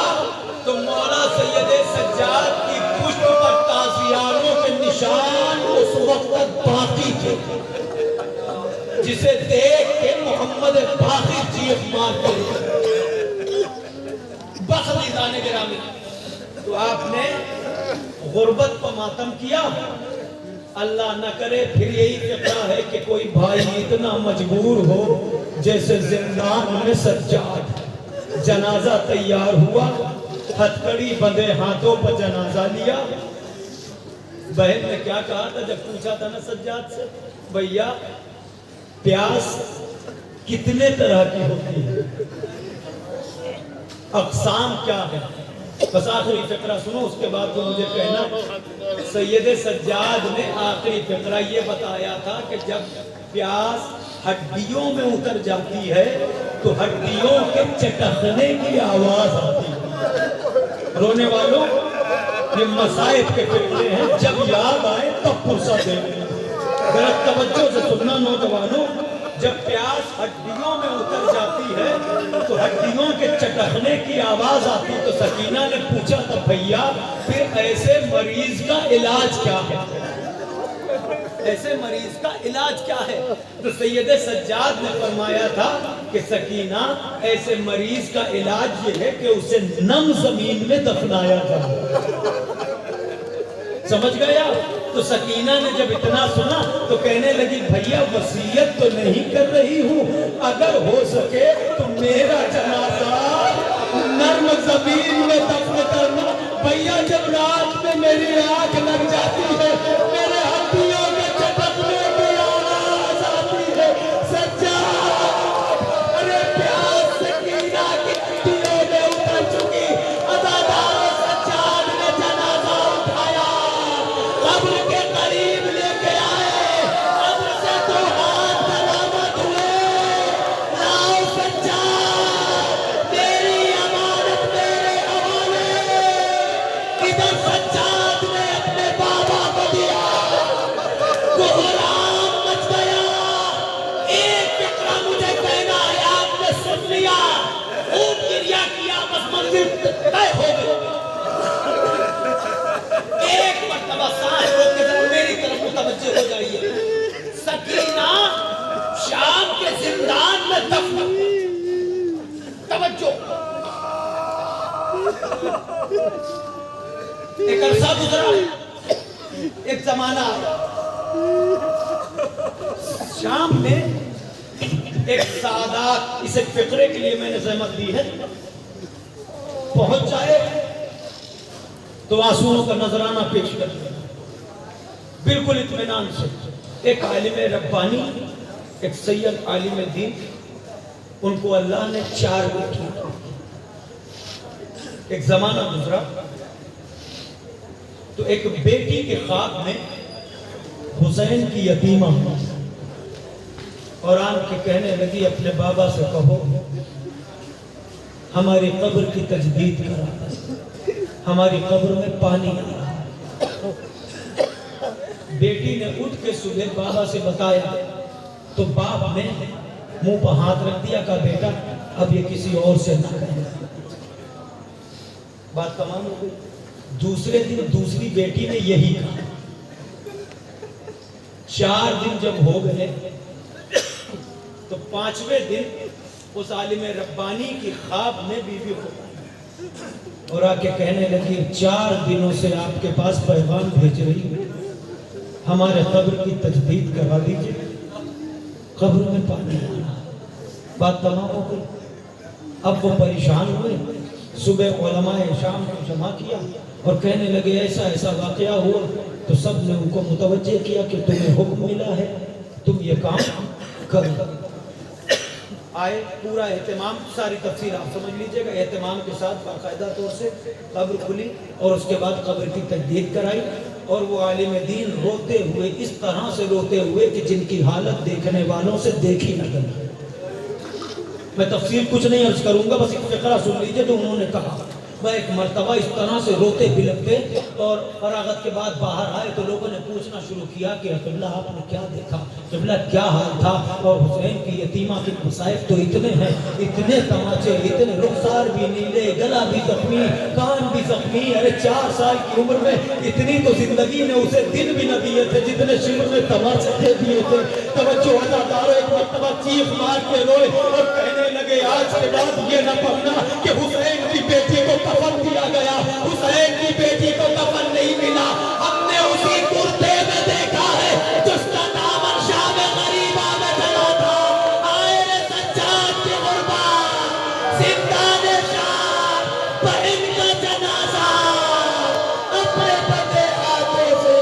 تو مولا سید سجاد کی پشت پر تازیانوں کے نشان اس وقت تک باقی تھے، جسے دیکھ کے محمد باقر چیخ مارتے بخلیزان گرامی۔ تو آپ نے غربت پر ماتم کیا، اللہ نہ کرے پھر یہی فقرہ ہے کہ کوئی بھائی اتنا مجبور ہو جیسے زندان میں سجاد، جنازہ تیار ہوا، ہتھکڑی بندھے ہاتھوں پر جنازہ لیا۔ بہن نے کیا کہا تھا جب پوچھا تھا نا سجاد سے، بھیا پیاس کتنے طرح کی ہوتی ہے، اقسام کیا ہے؟ بس آخری فقرہ سنو، اس کے بعد تو مجھے کہنا۔ سید سجاد نے آخری فقرہ یہ بتایا تھا کہ جب پیاس ہڈیوں میں اتر جاتی ہے تو ہڈیوں کے چٹکنے کی آواز آتی ہے۔ رونے والوں یہ مصائب کے فقرے ہیں، جب یاد آئے تب فرصت دیں۔ ذرا توجہ سے سننا نوجوانوں، جب پیاس ہڈیوں میں اتر جاتی ہے تو ہڈیوں کے چٹکنے کی آواز آتی، تو سکینہ نے پوچھا تھا بھیا پھر ایسے مریض کا علاج کیا ہے؟ ایسے مریض کا علاج کیا ہے؟ تو سید سجاد نے فرمایا تھا کہ سکینہ ایسے مریض کا علاج یہ ہے کہ اسے نم زمین میں دفنایا جائے۔ سمجھ گیا؟ تو سکینہ نے جب اتنا سنا تو کہنے لگی بھیا وصیت تو نہیں کر رہی ہوں، اگر ہو سکے تو میرا جنازہ نرم زمین میں دفن کرنا۔ بھیا جب رات میں میری آنکھ لگ جاتی ہے، میرے ہڈیوں کے چٹکنے کی آواز آتی ہے، سجاد ارے پیاس سکینہ کی ہڈیوں میں اتر چکی، عزادار سجاد نے جنازہ اٹھایا، قبر کے قریب لے کے آئے، قبر سے تو ہاتھ سلامت ہوئے، لاؤ سجاد میری امانت میرے حوالے۔ ادھر سجاد نے اپنے بابا کو دیا، کوہرام مچ گیا۔ ایک فکرہ مجھے کہنا ہے، آپ نے سن لیا، خوب گریہ کیا، بس منزل طے ہو گئی۔ ایک مرتبہ سانس روک کے ذرا میری طرف متوجہ ہو جائیے۔ سکینہ شام کے زندان میں دفن، توجہ، ایک عرصہ گزرا، ایک زمانہ آیا، شام میں ایک سعادات، اس ایک فقرے کے لیے میں نے زحمت دی ہے، پہنچ جائے تو آنسوؤں کا نذرانہ پیش کر دیا، بالکل اطمینان سے۔ ایک عالم ربانی، ایک سید عالم دین، ان کو اللہ نے 4 بیٹی۔ ایک زمانہ گزرا تو ایک بیٹی کے خواب میں حسین کی یتیمہ اور آن کے کہنے لگی اپنے بابا سے کہو ہماری قبر کی تجدید کرا، ہماری قبر میں پانی آ رہا ہے۔ بیٹی نے اٹھ کے صبح بابا سے بتایا تو باپ نے منہ پر ہاتھ رکھ دیا، کہا بیٹا اب یہ کسی اور سے نہ کہنا۔ بات تمام ہو گئی۔ دوسرے دن دوسری بیٹی نے یہی کہا۔ 4 دن جب ہو گئے تو 5ویں دن اس عالم ربانی کی خواب میں بیوی کو اور آ کے کہنے لگی 4 دنوں سے آپ کے پاس پیغام بھیج رہی ہوں، ہمارے قبر کی تجدید کروا دیجئے، قبر میں پانی آنا۔ بات تمام ہو گئی۔ اب وہ پریشان ہوئے، صبح علماء شام کو جمع کیا اور کہنے لگے ایسا ایسا واقعہ ہوا، تو سب نے ان کو متوجہ کیا کہ تمہیں حکم ملا ہے، تم یہ کام کرو۔ آئے پورا اہتمام، ساری تفصیل آپ سمجھ لیجئے گا، اہتمام کے ساتھ باقاعدہ طور سے قبر کھلی اور اس کے بعد قبر کی تجدید کرائی، اور وہ عالم دین روتے ہوئے، اس طرح سے روتے ہوئے کہ جن کی حالت دیکھنے والوں سے دیکھی نہ گئی۔ میں تفصیل کچھ نہیں عرض کروں گا، بس ایک فقرہ سن لیجئے جو انہوں نے کہا۔ میں ایک مرتبہ اس طرح سے روتے بلکتے اور فراغت کے بعد باہر آئے تو لوگوں نے پوچھنا شروع کیا کہ قبلہ آپ نے کیا دیکھا، قبلہ کیا حال تھا؟ اور حسین کی یتیمہ کے مصائب تو اتنے ہیں، اتنے تماچے، اتنے، رخسار بھی نیلے، گلا بھی زخمی، کان بھی زخمی۔ ارے 4 سال کی عمر میں اتنی تو زندگی نے اسے دن بھی نہ دیے تھے جتنے شروع میں تماچے دیے تھے۔ توجہ عزادارو، ایک مرتبہ چیخ مار کے روئے اور کہنے لگے آج کے بعد یہ نہ پڑھنا کہ حسین کی بیٹی کو کفن دیا گیا، حسین کی بیٹی کو کفن نہیں ملا۔ ہم نے اسی کرتے میں دیکھا ہے جس کا دامن شام غریبہ میں چلا تھا۔ آئے سجاد کی غربت، زندان شام، بہن کا جنازہ اپنے بندے ہاتھوں سے